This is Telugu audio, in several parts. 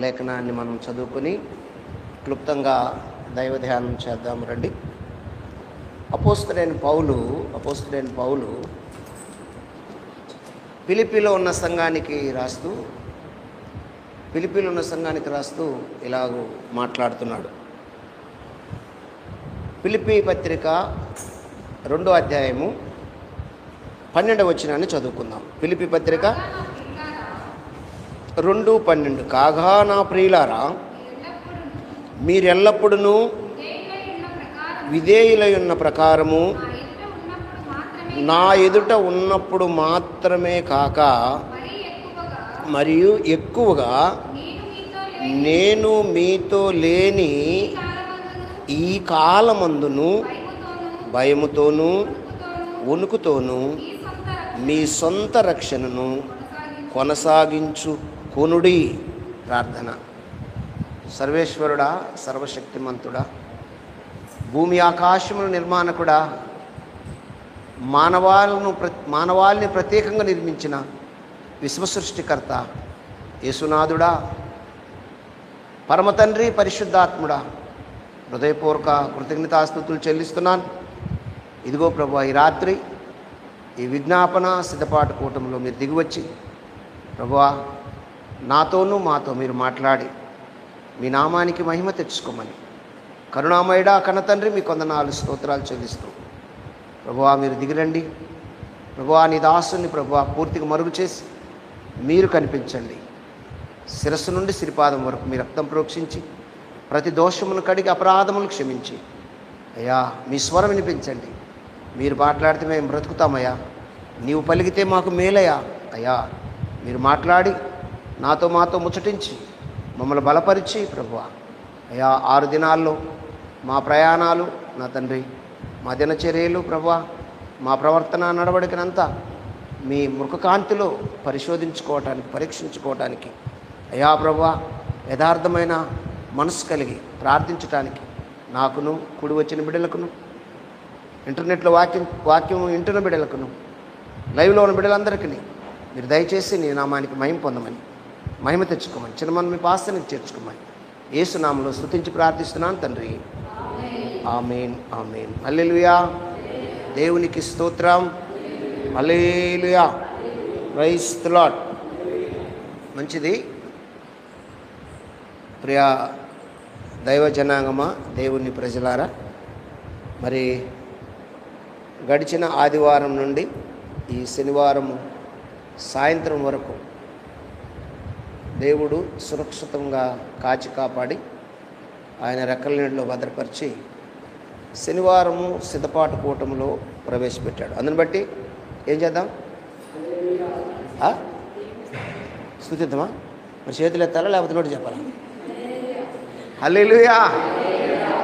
లేఖనాన్ని మనం చదువుకొని క్లుప్తంగా దైవ ధ్యానం చేద్దాం రండి. అపోస్తలుడైన పౌలు ఫిలిప్పీలో ఉన్న సంఘానికి రాస్తూ ఇలాగూ మాట్లాడుతున్నాడు. ఫిలిప్పీ పత్రిక 2వ అధ్యాయము 12వ వచనాన్ని చదువుకుందాం. ఫిలిప్పీ పత్రిక 2:12. కాగా నా ప్రియులారా, మీరెల్లప్పుడూ విధేయులై ఉన్న ప్రకారము నా ఎదుట ఉన్నప్పుడు మాత్రమే కాక మరియు ఎక్కువగా నేను మీతో లేని ఈ కాలమందును భయముతోనూ వణుకుతోనూ మీ సొంత రక్షణను కొనసాగించుకొనుడి. ప్రార్థన. సర్వేశ్వరుడా, సర్వశక్తిమంతుడా, భూమి ఆకాశముల నిర్మాణకుడా, మానవాళిని ప్రత్యేకంగా నిర్మించిన విశ్వసృష్టికర్త యేసునాథుడా, పరమతండ్రి, పరిశుద్ధాత్ముడా, హృదయపూర్వక కృతజ్ఞతాస్తుతులు చెల్లిస్తున్నాను. ఇదిగో ప్రభువా, ఈ రాత్రి ఈ విజ్ఞాపన సిద్ధపాటు కూటంలో మీరు దిగివచ్చి ప్రభువా నాతోనూ మాతో మీరు మాట్లాడి మీ నామానికి మహిమ తెచ్చుకోమని కరుణామయుడా కన్నతండ్రి మీ కొందనాలు స్తోత్రాలు చెల్లిస్తూ ప్రభువా మీరు దిగిరండి. ప్రభువా నీ దాసుని ప్రభువా పూర్తిగా మరుగు చేసి మీరు కనిపించండి. శిరస్సు నుండి సిరిపాదం వరకు మీ రక్తం ప్రోక్షించి ప్రతి దోషమును కడిగి అపరాధములు క్షమించి అయ్యా మీ స్వరం వినిపించండి. మీరు మాట్లాడితే మేము బ్రతుకుతామయ్యా. నీవు పలికితే మాకు మేలయ్యా. అయ్యా మీరు మాట్లాడి మాతో ముచ్చటించి మమ్మల్ని బలపరిచి ప్రభువా అయ్యా 6 దినాల్లో మా ప్రయాణాలు నా తండ్రి, మా దినచర్యలు ప్రభువా, మా ప్రవర్తన నడవడికనంతా మీ ముఖకాంతిలో పరిశోధించుకోవటానికి, పరీక్షించుకోవటానికి అయ్యా ప్రభువా యథార్థమైన మనసు కలిగి ప్రార్థించటానికి నాకును, కూడి వచ్చిన బిడ్డలకును, ఇంటర్నెట్లో వాక్యం వింటున్న బిడ్డలకును, లైవ్లో ఉన్న బిడ్డలందరికీ మీరు దయచేసి నీ నామానికి మహిమ పొందమని, మహిమ తెచ్చుకోమని, చిన్నమని మీ పాస్తానికి చేర్చుకోమని యేసు నామములో స్తుతించి ప్రార్థిస్తున్నాను తండ్రి. ఆమేన్, ఆమేన్. హల్లెలూయా. దేవునికి స్తోత్రం. హల్లెలూయా. Praise the Lord. మంచిది. ప్రియా దైవ జనాంగమా, దేవుని ప్రజలారా, మరి గడిచిన ఆదివారం నుండి ఈ శనివారం సాయంత్రం వరకు దేవుడు సురక్షితంగా కాచి కాపాడి ఆయన రెక్కల నీడలో భద్రపరిచి శనివారము సిద్ధపాటు కూటంలో ప్రవేశపెట్టాడు. అందుని బట్టి ఏం చేద్దాం? స్తుతిద్దామా? మరి చేతులు ఎత్తాలా లేకపోతే నోటి చెప్పాలా? హల్లెలూయా,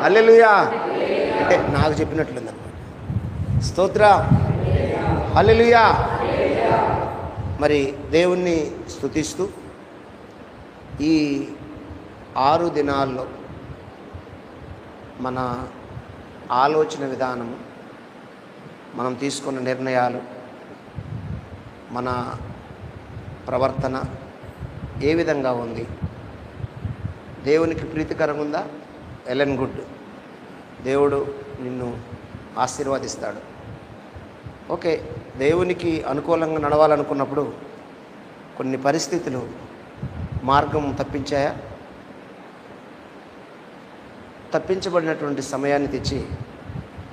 హల్లెలూయా అంటే నాకు చెప్పినట్లుందన్నమాట. స్తోత్ర, హల్లెలూయా. మరి దేవుణ్ణి స్తుతిస్తూ ఈ 6 దినాల్లో మన ఆలోచన విధానము, మనం తీసుకున్న నిర్ణయాలు, మన ప్రవర్తన ఏ విధంగా ఉంది? దేవునికి ప్రీతికరంగా ఉందా? Ellen good. దేవుడు నిన్ను ఆశీర్వదిస్తాడు. ఓకే, దేవునికి అనుకూలంగా నడవాలనుకున్నప్పుడు కొన్ని పరిస్థితులు మార్గం తప్పించాయా? తప్పించబడినటువంటి సమయాన్ని తెచ్చి,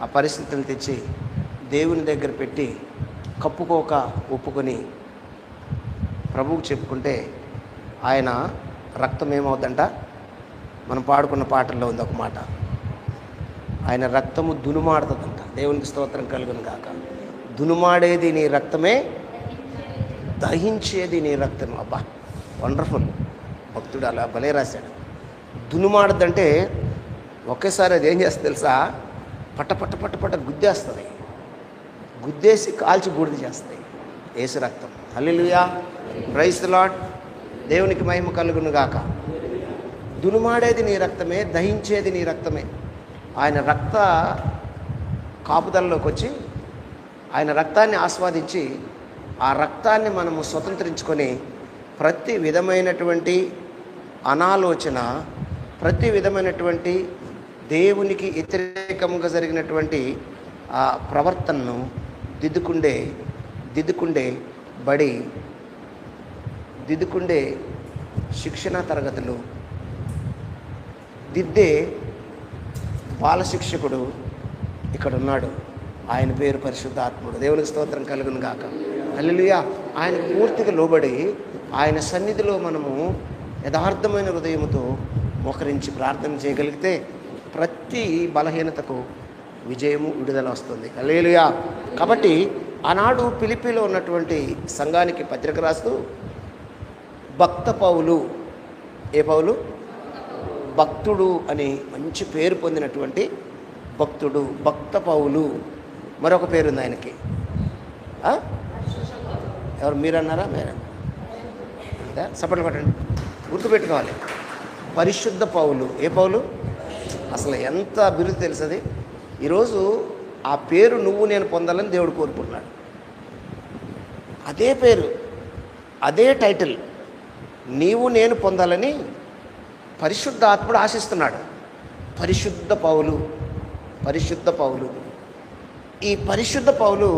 ఆ పరిస్థితులు తెచ్చి దేవుని దగ్గర పెట్టి కప్పుకోక ఒప్పుకొని ప్రభువుకు చెప్పుకుంటే ఆయన రక్తం ఏమవుతుందంట? మనం పాడుకున్న పాటల్లో ఉంది ఒక మాట, ఆయన రక్తము దునుమాడుతుందంట. దేవునికి స్తోత్రం కలుగును గాక. దునుమాడేది నీ రక్తమే, దహించేది నీ రక్తం. అబ్బా, వండర్ఫుల్. భక్తుడు అలా భలే రాశాడు. దునుమాడదంటే ఒకేసారి అది ఏం చేస్తుంది తెలుసా? పట్ట పట్ట పట్ట పట్ట గుద్దేస్తుంది. గుద్దేసి కాల్చి బూడిద చేస్తాయి. యేసు రక్తం. హల్లెలూయా. Praise the Lord. దేవునికి మహిమ కలుగును గాక. దునుమాడేది నీ రక్తమే, దహించేది నీ రక్తమే. ఆయన రక్త కాపుదలలోకి వచ్చి ఆయన రక్తాన్ని ఆస్వాదించి ఆ రక్తాన్ని మనము స్వతంత్రించుకొని ప్రతి విధమైనటువంటి అనాలోచన, ప్రతి విధమైనటువంటి దేవునికి వ్యతిరేకంగా జరిగినటువంటి ఆ ప్రవర్తనను దిద్దుకుండే బడి, దిద్దుకుండే శిక్షణా తరగతులు, దిద్దే బాల శిక్షకుడు ఇక్కడ ఉన్నాడు. ఆయన పేరు పరిశుద్ధాత్ముడు. దేవునికి స్తోత్రం కలుగును గాక. హల్లెలూయా. ఆయనకు పూర్తిగా లోబడి ఆయన సన్నిధిలో మనము యథార్థమైన హృదయముతో మోకరించి ప్రార్థన చేయగలిగితే ప్రతి బలహీనతకు విజయము, విడుదల వస్తుంది. హల్లెలూయా. కాబట్టి ఆనాడు ఫిలిప్పీలో ఉన్నటువంటి సంఘానికి పత్రిక రాస్తూ భక్త పౌలు, ఏ పౌలు? భక్తుడు అని మంచి పేరు పొందినటువంటి భక్తుడు, భక్త పౌలు. మరొక పేరుంది ఆయనకి. ఎవరు? మీరన్నారా? మీరన్నా? సపోర్ట్ పట్టండి, గుర్తుపెట్టుకోవాలి. పరిశుద్ధ పౌలు. ఏ పౌలు? అసలు ఎంత బిరుదు తెలుసది. ఈరోజు ఆ పేరు నువ్వు నేను పొందాలని దేవుడు కోరుకుంటున్నాడు. అదే పేరు, అదే టైటిల్ నీవు నేను పొందాలని పరిశుద్ధాత్ముడు ఆశిస్తున్నాడు. పరిశుద్ధ పౌలు, పరిశుద్ధ పౌలు. ఈ పరిశుద్ధ పౌలు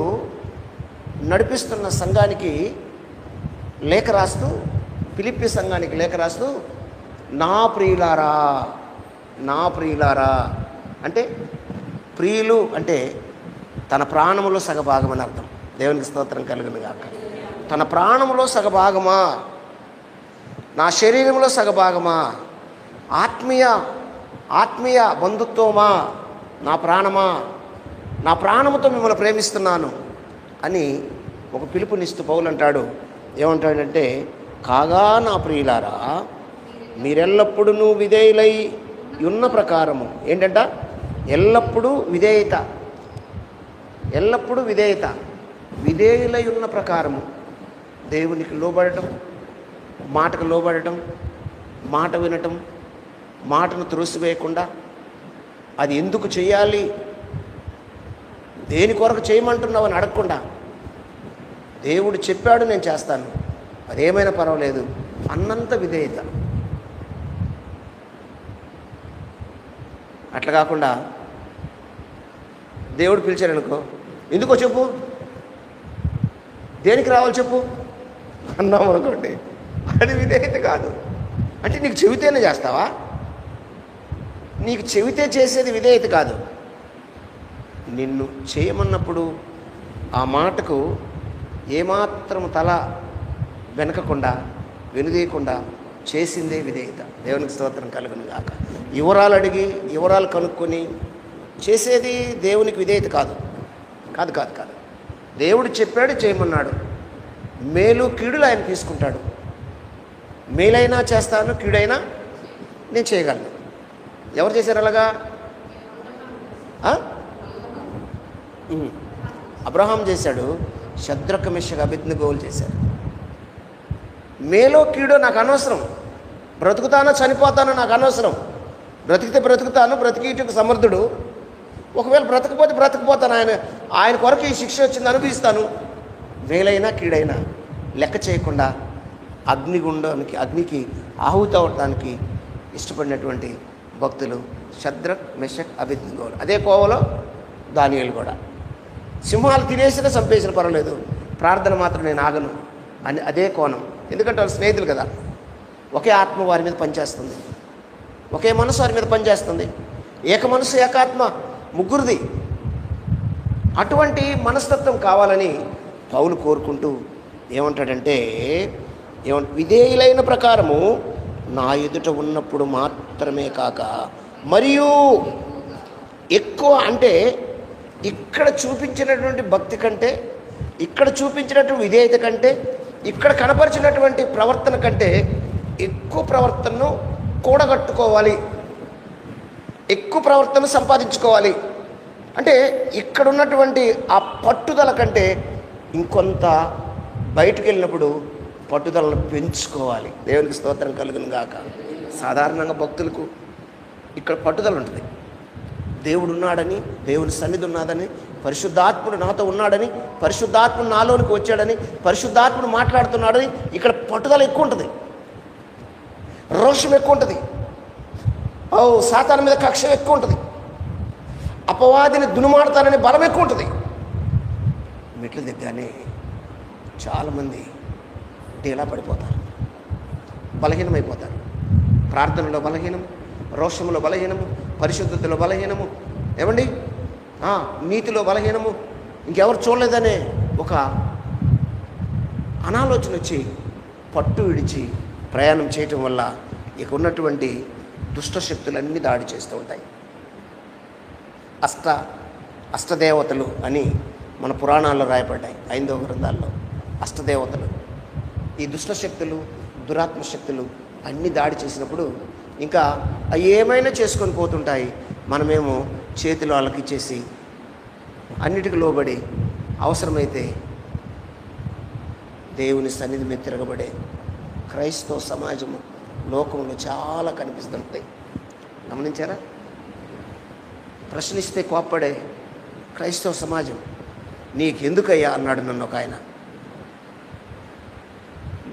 నడిపిస్తున్న సంఘానికి లేఖ రాస్తూ, ఫిలిప్పీ సంఘానికి లేఖ రాస్తూ, నా ప్రియులారా, నా ప్రియులారా అంటే, ప్రియులు అంటే తన ప్రాణములో సగభాగం అని అర్థం. దేవునికి స్తోత్రం కలుగును గాక. తన ప్రాణములో సగభాగమా, నా శరీరంలో సగభాగమా, ఆత్మీయ బంధుత్వమా, నా ప్రాణమా, నా ప్రాణముతో మిమ్మల్ని ప్రేమిస్తున్నాను అని ఒక పిలుపునిస్తూ పౌలు అంటాడు. ఏమంటాడంటే, కాగా నా ప్రియులారా మీరెల్లప్పుడూ విధేయులై ఉన్న ప్రకారము. ఏంటంట? ఎల్లప్పుడూ విధేయత, ఎల్లప్పుడూ విధేయత, విధేయులై ఉన్న ప్రకారము. దేవునికి లోబడటం, మాటకు లోబడటం, మాట వినటం, మాటను త్రోసివేయకుండా, అది ఎందుకు చేయాలి, దేని కొరకు చేయమంటున్నావు అని అడగకుండా, దేవుడు చెప్పాడు నేను చేస్తాను, అదేమైనా పర్వాలేదు అన్నంత విధేయత. అట్లా కాకుండా దేవుడు పిలిచారనుకో, ఎందుకో చెప్పు, దేనికి రావాలి చెప్పు అన్నాం అనుకోండి, అది విధేయత కాదు. అంటే నీకు చెబితేనే చేస్తావా? నీకు చెబితే చేసేది విధేయత కాదు. నిన్ను చేయమన్నప్పుడు ఆ మాటకు ఏమాత్రం తల వెనకకుండా, వెనుదీయకుండా చేసిందే విధేయత. దేవునికి స్తోత్రం కలుగును గాక. వివరాలు అడిగి, వివరాలు కనుక్కొని చేసేది దేవునికి విధేయత కాదు. కాదు కాదు కాదు దేవుడు చెప్పాడు, చేయమన్నాడు. మేలు కీడులు ఆయన తీసుకుంటాడు. మేలైనా చేస్తాను, కీడైనా నేను చేయగలను. ఎవరు చేశారు అలాగా? అబ్రహాం చేశాడు. శద్రక, మెషక్, అబేద్నెగోలు చేశారు. మేలో కీడో నాకు అనవసరం, బ్రతుకుతానో చనిపోతానో నాకు అనవసరం. బ్రతికితే బ్రతుకుతాను, బ్రతికిటకు సమర్థుడు. ఒకవేళ బ్రతకపోతే బ్రతకపోతాను. ఆయన కొరకు ఈ శిక్ష వచ్చింది, అనుభవిస్తాను. మేలైనా కీడైనా లెక్క చేయకుండా అగ్నికి ఆహుతి అవడానికి ఇష్టపడినటువంటి భక్తులు శద్రక్, మెషక్, అబేద్నెగోలు. అదే కోవలో దానియేలు కూడా. సింహాలు తినేసినా చంపేసిన పర్వాలేదు, ప్రార్థన మాత్రం నేను ఆగను అని అదే కోణం. ఎందుకంటే వాళ్ళు స్నేహితులు కదా. ఒకే ఆత్మ వారి మీద పనిచేస్తుంది, ఒకే మనసు వారి మీద పనిచేస్తుంది. ఏక మనసు, ఏకాత్మ, ముగ్గురిది. అటువంటి మనస్తత్వం కావాలని పౌలు కోరుకుంటూ ఏమంటాడంటే, విధేయులైన ప్రకారము నా ఎదుట ఉన్నప్పుడు మాత్రమే కాక మరియు ఎక్కువ. అంటే ఇక్కడ చూపించినటువంటి భక్తి కంటే, ఇక్కడ చూపించినటువంటి విధేయత కంటే, ఇక్కడ కనపరిచినటువంటి ప్రవర్తన కంటే ఎక్కువ ప్రవర్తనను కూడగట్టుకోవాలి, ఎక్కువ ప్రవర్తన సంపాదించుకోవాలి. అంటే ఇక్కడ ఉన్నటువంటి ఆ పట్టుదల కంటే ఇంకొంత బయటకు వెళ్ళినప్పుడు పట్టుదలను పెంచుకోవాలి. దేవునికి స్తోత్రం కలుగును గాక. సాధారణంగా భక్తులకు ఇక్కడ పట్టుదల ఉంటుంది. దేవుడు ఉన్నాడని, దేవుని సన్నిధి ఉన్నదని, పరిశుద్ధాత్ముడు నాతో ఉన్నాడని, పరిశుద్ధాత్ముడు నాలోనికి వచ్చాడని, పరిశుద్ధాత్ముడు మాట్లాడుతున్నాడని ఇక్కడ పట్టుదల ఎక్కువ ఉంటుంది. రోషం ఎక్కువ ఉంటుంది. సాతాను మీద కక్ష ఎక్కువ ఉంటుంది. అపవాదిని దునుమాడతారని బలం ఎక్కువ ఉంటుంది. మెట్లు దిగ్గానే చాలామంది డేలా పడిపోతారు, బలహీనమైపోతారు. ప్రార్థనలో బలహీనము, రోషములో బలహీనము, పరిశుద్ధతలో బలహీనము, ఏమండి నీతిలో బలహీనము, ఇంకెవరు చూడలేదనే ఒక అనాలోచన వచ్చి పట్టు విడిచి ప్రయాణం చేయటం వల్ల ఇక ఉన్నటువంటి దుష్టశక్తులన్నీ దాడి చేస్తూ ఉంటాయి. అష్టదేవతలు అని మన పురాణాల్లో రాయబడ్డాయి, 5వ గ్రంథాల్లో. అష్టదేవతలు, ఈ దుష్టశక్తులు, దురాత్మ శక్తులు అన్నీ దాడి చేసినప్పుడు ఇంకా అవి ఏమైనా చేసుకొని పోతుంటాయి. మనమేమో చేతులు వాళ్ళకి ఇచ్చేసి అన్నిటికీ లోబడి అవసరమైతే దేవుని సన్నిధి మీద తిరగబడే క్రైస్తవ సమాజము లోకంలో చాలా కనిపిస్తుంటాయి. గమనించారా? ప్రశ్నిస్తే కోప్పడే క్రైస్తవ సమాజం. నీకెందుకయ్యా అన్నాడు నన్ను ఒక ఆయన.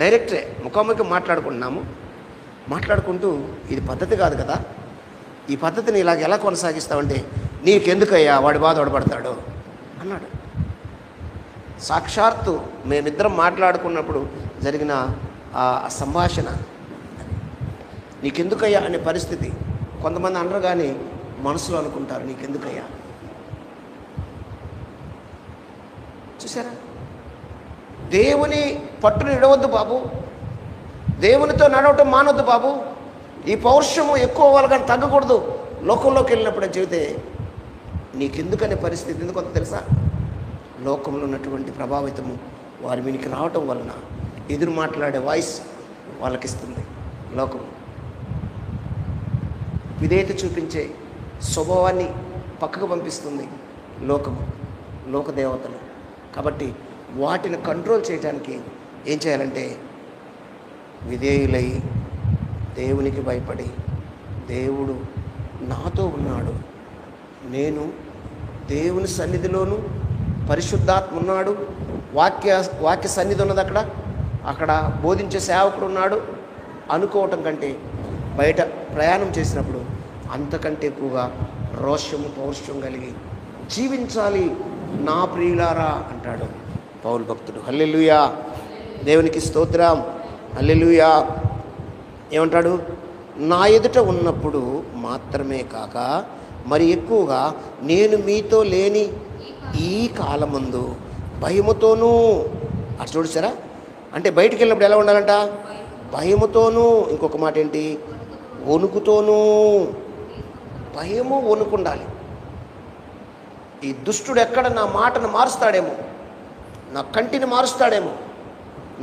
డైరెక్టే ముఖాముఖి మాట్లాడుకుంటూ ఇది పద్ధతి కాదు కదా, ఈ పద్ధతిని ఇలాగ ఎలా కొనసాగిస్తావంటే నీకెందుకయ్యా, వాడి బాధ పడతాడు అన్నాడు. సాక్షాత్తు మేమిద్దరం మాట్లాడుకున్నప్పుడు జరిగిన ఆ సంభాషణ. నీకెందుకయ్యా అనే పరిస్థితి. కొంతమంది అనరు కానీ మనసులో అనుకుంటారు నీకెందుకయ్యా. చూసారా? దేవుని పట్టును ఇడవద్దు బాబు, దేవునితో నడవటం మానవద్దు బాబు. ఈ పౌరుషము ఎక్కువ వాళ్ళు కానీ తగ్గకూడదు. లోకంలోకి వెళ్ళినప్పుడు చెబితే నీకెందుకనే పరిస్థితి ఎందుకు తెలుసా? లోకంలో ఉన్నటువంటి ప్రభావితము వారి మీనికి రావటం వలన ఎదురు మాట్లాడే వాయిస్ వాళ్ళకిస్తుంది లోకం. విధేయత చూపించే స్వభావాన్ని పక్కకు పంపిస్తుంది లోకము, లోకదేవతలు. కాబట్టి వాటిని కంట్రోల్ చేయడానికి ఏం చేయాలంటే విధేయులై దేవునికి భయపడి, దేవుడు నాతో ఉన్నాడు, నేను దేవుని సన్నిధిలోను, పరిశుద్ధాత్మ ఉన్నాడు, వాక్య సన్నిధి ఉన్నది అక్కడ బోధించే సేవకుడు ఉన్నాడు అనుకోవటం కంటే బయట ప్రయాణం చేసినప్పుడు అంతకంటే ఎక్కువగా రోషము, పౌరుషం కలిగి జీవించాలి నా ప్రియులారా అంటాడు పౌలు భక్తుడు. హల్లెలూయా, దేవునికి స్తోత్రం, హల్లెలూయా. ఏమంటాడు? నా ఎదుట ఉన్నప్పుడు మాత్రమే కాక మరి ఎక్కువగా నేను మీతో లేని ఈ కాలమందు భయముతోనూ. అటు చూసారా? అంటే బయటికి వెళ్ళినప్పుడు ఎలా ఉండాలంట? భయముతోనూ. ఇంకొక మాట ఏంటి? వణుకుతోనూ. భయము, వణుకుండాలి. ఈ దుష్టుడు ఎక్కడ నా మాటను మారుస్తాడేమో, నా కంటిని మారుస్తాడేమో,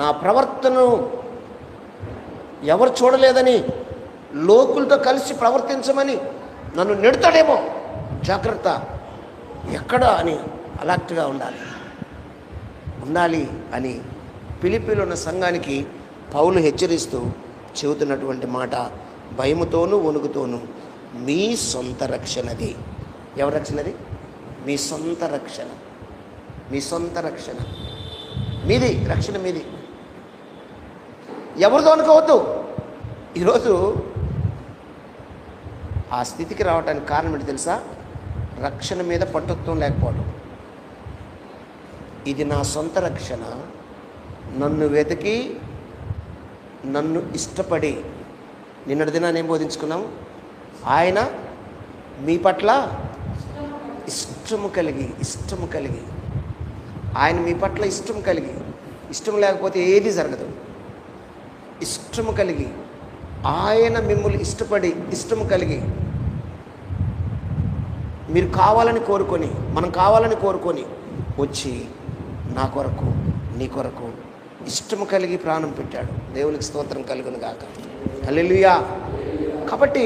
నా ప్రవర్తనను ఎవరు చూడలేదని లోకులతో కలిసి ప్రవర్తించమని నన్ను నెడతాడేమో, జాగ్రత్త ఎక్కడ అని అలర్ట్గా ఉండాలి అని ఫిలిప్పీలో ఉన్న సంఘానికి పౌలు హెచ్చరిస్తూ చెబుతున్నటువంటి మాట భయముతోనూ వణుకుతోనూ మీ సొంత రక్షణది. ఎవరి రక్షణది? మీ సొంత రక్షణ. మీ సొంత రక్షణ మీది, రక్షణ మీది. ఎవరిదో అనుకోవద్దు. ఈరోజు ఆ స్థితికి రావడానికి కారణం ఏంటి తెలుసా? రక్షణ మీద పట్టుత్వం లేకపోవడం. ఇది నా సొంత రక్షణ, నన్ను వెతికి నన్ను ఇష్టపడి, నిన్నటి దినాన్ని ఏం బోధించుకున్నాము? ఆయన మీ పట్ల ఇష్టము కలిగి ఆయన మీ పట్ల ఇష్టం కలిగి, ఇష్టం లేకపోతే ఏది జరగదు. ఇష్టము కలిగి ఆయన మిమ్మల్ని ఇష్టపడి, ఇష్టము కలిగి మీరు కావాలని కోరుకొని, మనం కావాలని కోరుకొని వచ్చి నా కొరకు, నీ కొరకు ఇష్టము కలిగి ప్రాణం పెట్టాడు. దేవునికి స్తోత్రం కలుగును గాక. హల్లెలూయా. కాబట్టి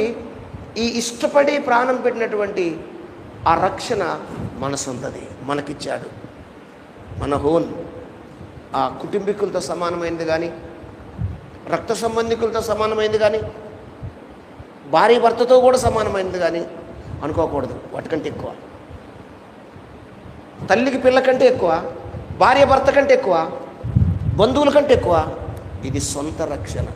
ఈ ఇష్టపడి ప్రాణం పెట్టినటువంటి ఆ రక్షణ మన సొంతది, మనకిచ్చాడు. మన హోన్ ఆ కుటుంబీకులతో సమానమైనది కానీ, రక్త సంబంధికులతో సమానమైనది కానీ, భార్య భర్తతో కూడా సమానమైనది కానీ అనుకోకూడదు. వాటికంటే ఎక్కువ, తల్లికి పిల్ల కంటే ఎక్కువ, భార్య భర్త కంటే ఎక్కువ, బంధువుల కంటే ఎక్కువ. ఇది సొంత రక్షణ.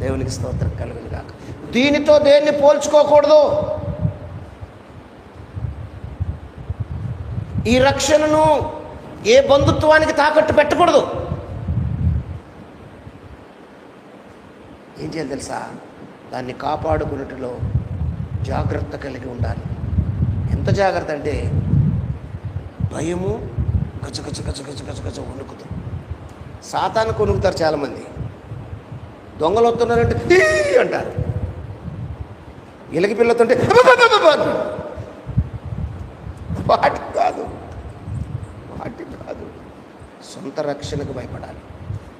దేవునికి స్తోత్రం కలుగును గాక. దీనితో దేన్ని పోల్చుకోకూడదు. ఈ రక్షణను ఏ బంధుత్వానికి తాకట్టు పెట్టకూడదు. ఏం చేయాలి తెలుసా? దాన్ని కాపాడుకున్నట్టులో జాగ్రత్త కలిగి ఉండాలి. ఎంత జాగ్రత్త అంటే భయము గజ గజ గజ గజ గజ గజ వణుకుతాం. సాతానికి వణుకుతారు చాలామంది. దొంగలు వస్తున్నారంటే అంటారు. ఎలికి పిల్లతుంటే వాటి కాదు. సొంత రక్షణకు భయపడాలి.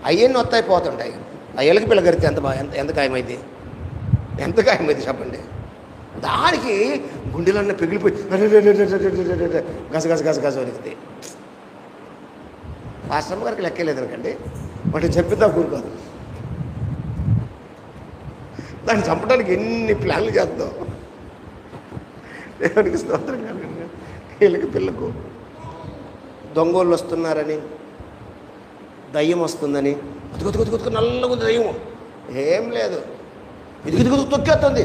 అయ్యన్ని వస్తాయి పోతుంటాయి. ఆ ఎలికి పిల్ల గడితే ఎంత ఖాయమైంది, ఎంత ఖాయమైంది చెప్పండి. దానికి గుండెలన్నీ పిగిలిపోయి గస గస గస గస వణికితే పాస్టమ్మ గారికి లెక్కలేదు ఎందుకండి. వాటిని చెప్పిద్దా కూరుకోదు. దాన్ని చంపడానికి ఎన్ని ప్లాన్లు చేద్దాం. దేవునికి స్తోత్రం కలుగును. వీళ్ళకి పిల్లకు దొంగోళ్ళు వస్తున్నారని, దయ్యం వస్తుందని కొద్ది నల్లగా దయ్యం ఏం లేదు, ఇది తొక్కేస్తుంది.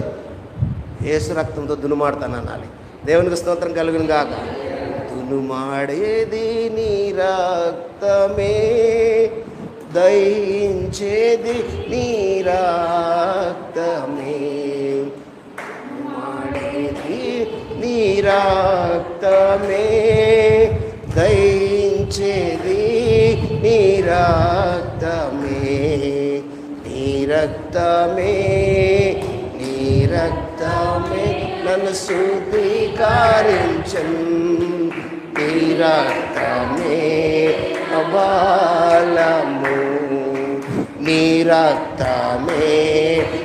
యేసు రక్తంతో దునుమాడుతాను అనాలి. దేవునికి స్తోత్రం కలుగును గాక. దునుమాడేది నీ రక్తమే, దయించేది నీ రక్తమే, దునుమాడేది నీ రక్తమే, దయించేది నీ రక్తమే, నీ రక్తమే, నీ రక్తమే నన్ను శుద్ధీకరించన్, నీ రక్తమే బలము, నీ రక్తమే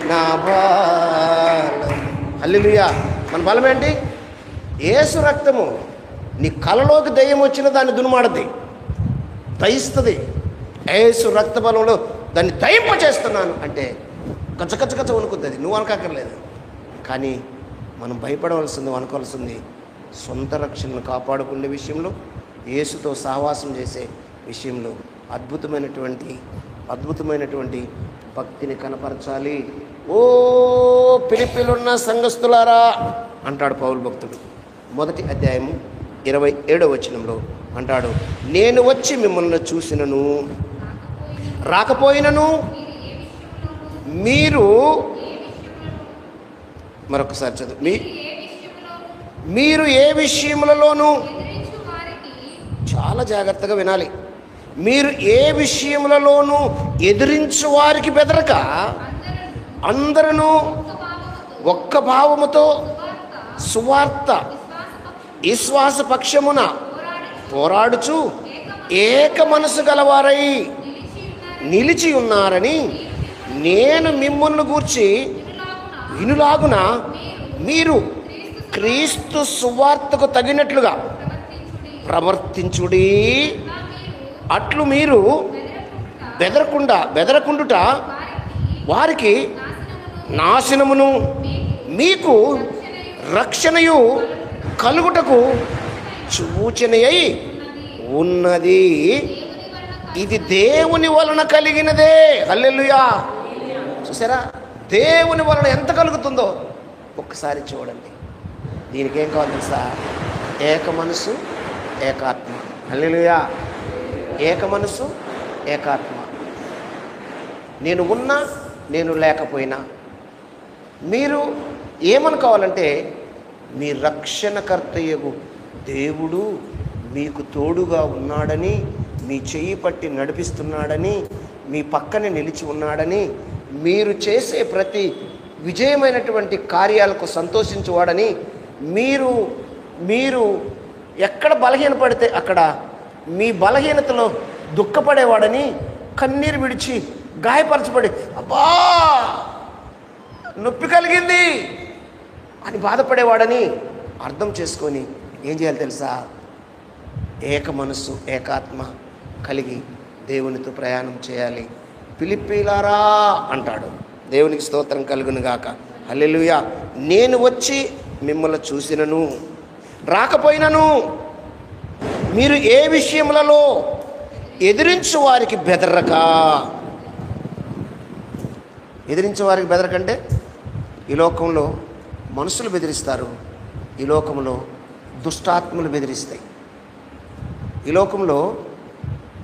నా బలం. హల్లెలూయా. మన బలం ఏంటి? యేసు రక్తము. నీ కలలోకి దయ్యం వచ్చిన దాన్ని దునుమాడద్ది, దయిస్తుంది. యేసు రక్త బలంలో దాన్ని దయింప చేస్తున్నాను అంటే గచ్చ వణుకుతుంది. నువ్వు అనకక్కర్లేదు. కానీ మనం భయపడవలసింది, వణుకోవాల్సింది సొంత రక్షణను కాపాడుకునే విషయంలో, యేసుతో సహవాసం చేసే విషయంలో అద్భుతమైనటువంటి భక్తిని కనపరచాలి. ఓ ఫిలిప్పీలున్న సంఘస్థులారా అంటాడు పౌలు భక్తుడు. 1వ అధ్యాయము 27వ వచనంలో అంటాడు, నేను వచ్చి మిమ్మల్ని చూసినను రాకపోయినను మీరు, మరొకసారి చదువు, మీరు ఏ విషయములలోనూ, చాలా జాగ్రత్తగా వినాలి, మీరు ఏ విషయములలోనూ ఎదిరించు వారికి బెదరక అందరూ ఒక్క భావముతో సువార్త విశ్వాస పక్షమున పోరాడుచు ఏక మనసు గలవారై నిలిచి ఉన్నారని నేను మిమ్ములను గూర్చి వినులాగున మీరు క్రీస్తు సువార్తకు తగినట్లుగా ప్రవర్తించుడి. అట్లు మీరు బెదరకుండుట వారికి నాశనమును, మీకు రక్షణయు కలుగుటకు సూచనయై ఉన్నది. ఇది దేవుని వలన కలిగినదే. హల్లెలూయా. చూసారా, దేవుని వలన ఎంత కలుగుతుందో ఒక్కసారి చూడండి. దీనికి ఏం కావాలి తెలుసా? ఏక మనసు, ఏకాత్మ. హల్లెలూయా. ఏక మనసు, ఏకాత్మ. నేను ఉన్నా, నేను లేకపోయినా మీరు ఏమనుకోవాలంటే, మీ రక్షణకర్తయగు దేవుడు మీకు తోడుగా ఉన్నాడని, మీ చెయ్యి పట్టి నడిపిస్తున్నాడని, మీ పక్కనే నిలిచి ఉన్నాడని, మీరు చేసే ప్రతి విజయమైనటువంటి కార్యాలకు సంతోషించేవాడని, మీరు ఎక్కడ బలహీనపడితే అక్కడ మీ బలహీనతలో దుఃఖపడేవాడని, కన్నీరు విడిచి గాయపరచబడి అబ్బా నొప్పి కలిగింది అని బాధపడేవాడని అర్థం చేసుకొని ఏం చేయాలి తెలుసా? ఏక మనస్సు, ఏకాత్మ కలిగి దేవునితో ప్రయాణం చేయాలి. ఫిలిప్పీలారా అంటాడు. దేవునికి స్తోత్రం కలుగును గాక. హల్లెలూయా. నేను వచ్చి మిమ్మల్ని చూసినను రాకపోయినను మీరు ఏ విషయములలో ఎదిరించు వారికి బెదరక. ఎదిరించే వారికి బెదరకంటే ఈ లోకంలో మనుషులు బెదిరిస్తారు, ఈ లోకంలో దుష్టాత్మలు బెదిరిస్తాయి. ఈ లోకంలో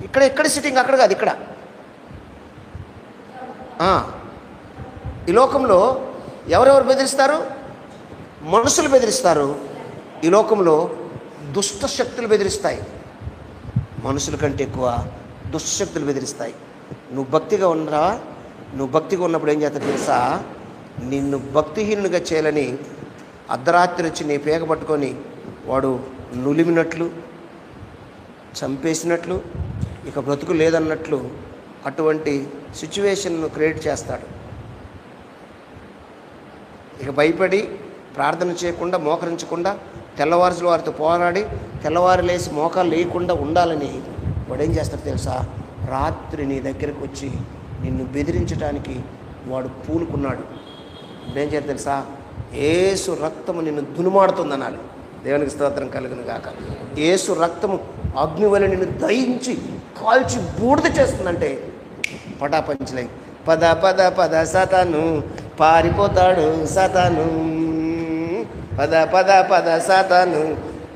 ఇక్కడ సిట్టింగ్ అక్కడ కాదు, ఇక్కడ ఈ లోకంలో ఎవరెవరు బెదిరిస్తారు? మనుషులు బెదిరిస్తారు. ఈ లోకంలో దుష్ట శక్తులు బెదిరిస్తాయి. మనుషుల కంటే ఎక్కువ దుష్టశక్తులు బెదిరిస్తాయి. నువ్వు భక్తిగా ఉన్నరా? నువ్వు భక్తిగా ఉన్నప్పుడు ఏం చేస్తా తెలుసా? నిన్ను భక్తిహీనునిగా చేయాలని అర్ధరాత్రి వచ్చి నీ పేక పట్టుకొని వాడు నులిమినట్లు, చంపేసినట్లు, ఇక బ్రతుకు లేదన్నట్లు అటువంటి సిచ్యువేషన్ను క్రియేట్ చేస్తాడు. ఇక భయపడి ప్రార్థన చేయకుండా, మోకరించకుండా, తెల్లవారుజు వారితో పోరాడి తెల్లవారు లేసి మోకాలు లేకుండా ఉండాలని వాడు ఏం చేస్తాడు తెలుసా? రాత్రి నీ దగ్గరకు వచ్చి నిన్ను బెదిరించడానికి వాడు పూనుకున్నాడు. ఇప్పుడేం చేయాలి తెలుసా? యేసు రక్తము నిన్ను దునుమాడుతుంది అనాలి. దేవునికి స్తోత్రం కలుగును గాక. యేసు రక్తము అగ్ని వలె నిన్ను దహించి కాల్చి బూడిద చేస్తుందంటే పటాపంచలై పద పద పద సాతాను పారిపోతాడు, సాతాను పద పద పద సాతాను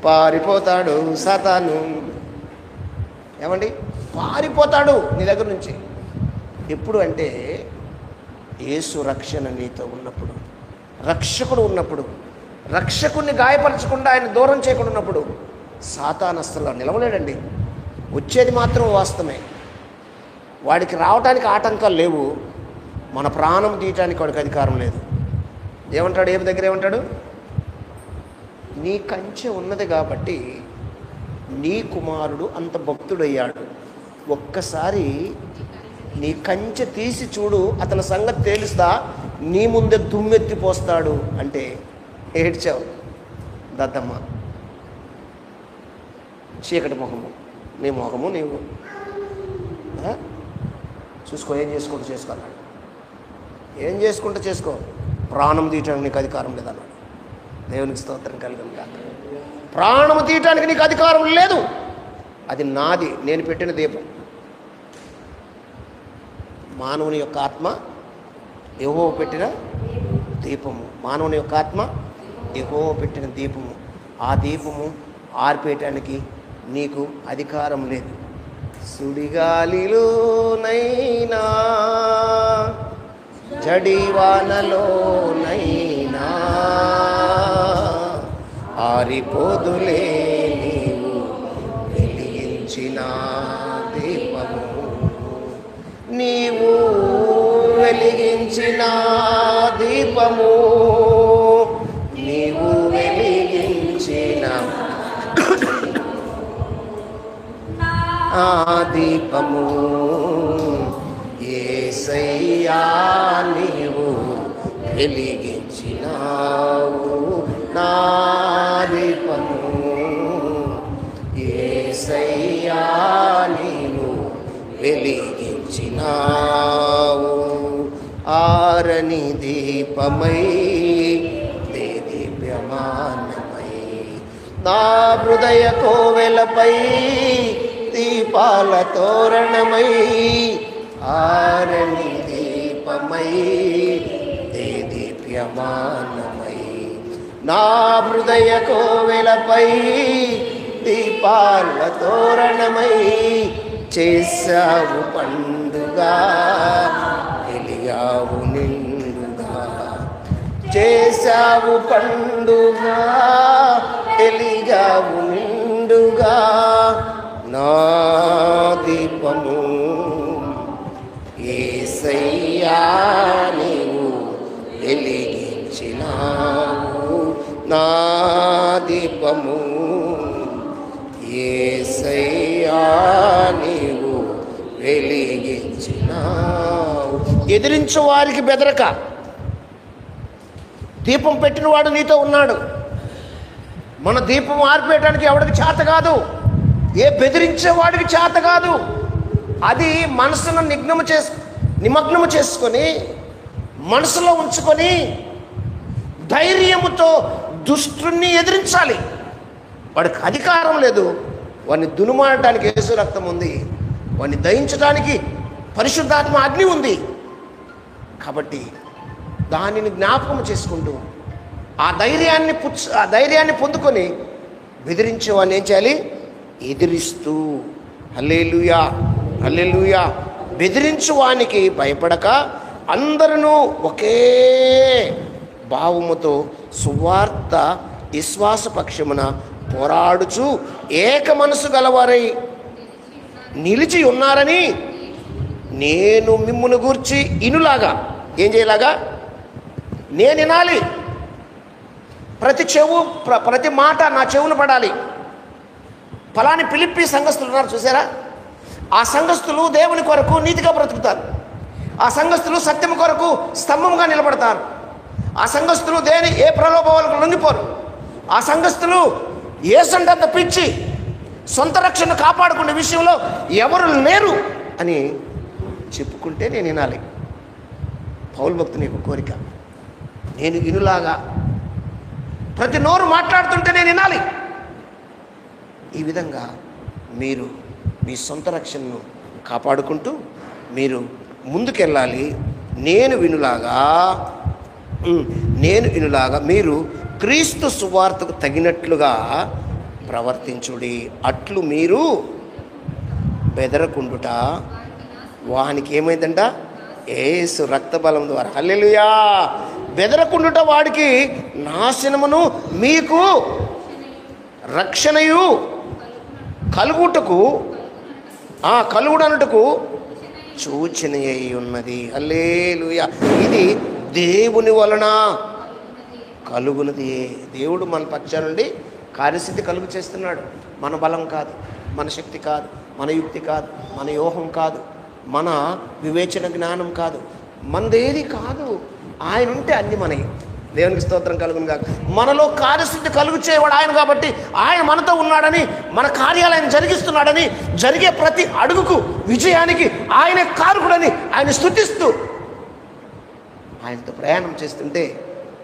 పారిపోతాడు, సాతాను. ఏమండి? పారిపోతాడు నీ దగ్గర నుంచి. ఎప్పుడు అంటే యేసు రక్షణ నీతో ఉన్నప్పుడు, రక్షకుడు ఉన్నప్పుడు, రక్షకుడిని గాయపరచకుండా ఆయన దూరం చేయకుండా ఉన్నప్పుడు సాతాను అస్సలు నిలవలేడండి. వచ్చేది మాత్రం వాస్తవమే. వాడికి రావడానికి ఆటంకాలు లేవు, మన ప్రాణం తీయటానికి వాడికి అధికారం లేదు. ఏమంటాడు? ఏమి దగ్గర ఏమంటాడు? నీ కంచె ఉన్నది కాబట్టి నీ కుమారుడు అంత భక్తుడయ్యాడు. ఒక్కసారి నీ కంచె తీసి చూడు, అతని సంగతి తేలుస్తా, నీ ముందే దుమ్మెత్తిపోస్తాడు అంటే ఏడ్చావు దద్దమ్మ. చీకటి మొహము, నీ మొహము నీవు చూసుకో. ఏం చేసుకుంటూ చేసుకోవాలన్నాడు. ఏం చేసుకుంటూ చేసుకో, ప్రాణం తీయటానికి నీకు అధికారం లేదన్నాడు. దేవునికి స్తోత్రం కలుగును గాక. ప్రాణం తీయటానికి నీకు అధికారం లేదు, అది నాది, నేను పెట్టిన దీపం. మానవుని యొక్క ఆత్మ యెహోవా పెట్టిన దీపము. మానవుని యొక్క ఆత్మ యెహోవా పెట్టిన దీపము. ఆ దీపము ఆర్పేయటానికి నీకు అధికారం లేదు. సుడిగాలిలోనైనా జడివానలోనైనా ఆరిపోదులే నీవు వెలిగించిన దీపము. నీవు వెలిగించిన దీపము, నీవు వెలిగించిన ఆ దీపము యేసయ్యా నీవు వెలిగించినావు నా దీపము. యేసయ్యా నీవు వెలిగించినావు. ఆరని దీపమై దీప్యమానమై నా హృదయ కోవెలపై దీపాల తోరణమై. ఆరని దీపమై దీప్యమానమై నా హృదయ కోవెలపై దీపాల తోరణమై. చేశావు పండుగ వెలిగావు నిండుగా, చేశావు పండుగ వెలిగావు నిండుగా. నా దీపము యేసయ్యా నీవు వెలిగించినావు నా దీపము. యేసయ్యా నీవు వెలిగించినావు. ఎదిరించు వారికి బెదరక, దీపం పెట్టినవాడు నీతో ఉన్నాడు. మన దీపం ఆర్పేయడానికి ఎవడికి చేత కాదు, ఏ బెదిరించేవాడికి చేత కాదు. అది మనసును నిమగ్నము చేసుకొని మనసులో ఉంచుకొని ధైర్యముతో దుష్టుని ఎదిరించాలి. వాడికి అధికారం లేదు. వాడిని దునుమాడటానికి యేసు రక్తం ఉంది, వాడిని దహించడానికి పరిశుద్ధాత్మ అగ్ని ఉంది. కాబట్టి దానిని జ్ఞాపకం చేసుకుంటూ ఆ ధైర్యాన్ని పొందుకొని బెదిరించేవాడిని ఏం చేయాలి? ఎదిరిస్తూ. హల్లెలూయా, హల్లెలూయా. బెదిరించువానికి భయపడక అందరూ ఒకే భావముతో సువార్త విశ్వాసపక్షమున పోరాడుచు ఏక మనసు గలవారై నిలిచి ఉన్నారని నేను మిమ్మును గూర్చి ఇనులాగా ఏం చేయలాగా నేను వినాలి. ప్రతి మాట నా చెవులు పడాలి. ఫలాని ఫిలిప్పీ సంఘస్థులు ఉన్నారు చూసారా? ఆ సంఘస్థులు దేవుని కొరకు నీతిగా బ్రతుకుతారు. ఆ సంఘస్థులు సత్యం కొరకు స్తంభంగా నిలబడతారు. ఆ సంఘస్థులు ఏ ప్రలోభాలకు లొంగిపోరు. ఆ సంఘస్థులు ఏసంటంత పిచ్చి సొంత రక్షణ కాపాడుకునే విషయంలో ఎవరు లేరు అని చెప్పుకుంటే నేను వినాలి. పౌలు భక్తుని యొక్క కోరిక, నేను ఇనులాగా ప్రతి నోరు మాట్లాడుతుంటే నేను వినాలి. ఈ విధంగా మీరు మీ సొంత రక్షణను కాపాడుకుంటూ మీరు ముందుకెళ్ళాలి. నేను వినులాగా మీరు క్రీస్తు సువార్తకు తగినట్లుగా ప్రవర్తించుడి. అట్లు మీరు బెదరకుండుట వానికి ఏమైందంట? యేసు రక్తబలం ద్వారా. హల్లెలూయా. బెదరకుండుట వాడికి నాశనమును మీకు రక్షణయు కలుగుడనుటకు సూచన అయి ఉన్నది. హల్లెలూయా. ఇది దేవుని వలన కలుగునది. దేవుడు మన పక్షాన నుండి కార్యసిద్ధి కలుగు చేస్తున్నాడు. మన బలం కాదు, మన శక్తి కాదు, మన యుక్తి కాదు, మన వ్యూహం కాదు, మన వివేచన జ్ఞానం కాదు, మనదేది కాదు. ఆయన ఉంటే అన్ని మనకి. దేవునికి స్తోత్రం కలుగును కాక. మనలో కార్యసిద్ధి కలుగు చేయవాడు ఆయన కాబట్టి ఆయన మనతో ఉన్నాడని, మన కార్యాలయం జరిగిస్తున్నాడని, జరిగే ప్రతి అడుగుకు విజయానికి ఆయనే కారకుడని ఆయన స్తుతిస్తూ ఆయనతో ప్రయాణం చేస్తుంటే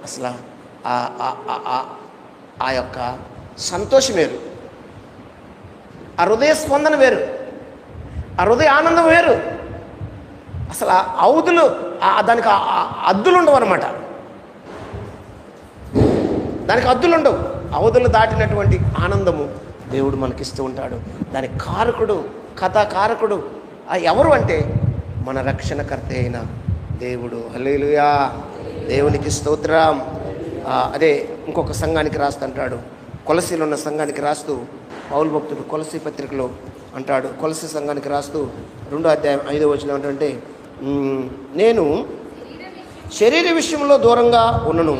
అసలు ఆ యొక్క సంతోషం వేరు, ఆ హృదయ స్పందన వేరు, ఆ హృదయ ఆనందం వేరు. అసలు ఆ అవధులు దానికి అద్దులు ఉండవు అన్నమాట. దానికి అద్దులు ఉండవు. అవధులు దాటినటువంటి ఆనందము దేవుడు మనకిస్తూ ఉంటాడు. దానికి కారకుడు, కథాకారకుడు ఎవరు అంటే మన రక్షణకర్త అయిన దేవుడు. హల్లెలూయా. దేవునికి స్తోత్రం. అదే ఇంకొక సంఘానికి రాస్తుంటాడు, కొలసీలో ఉన్న సంఘానికి రాస్తూ పౌలు భక్తుడు కొలసీ పత్రికలో అంటాడు, కొలసీ సంఘానికి రాస్తూ 2వ అధ్యాయం 5వ వచనం ఏంటంటే, నేను శరీర విషయంలో దూరంగా ఉన్నను,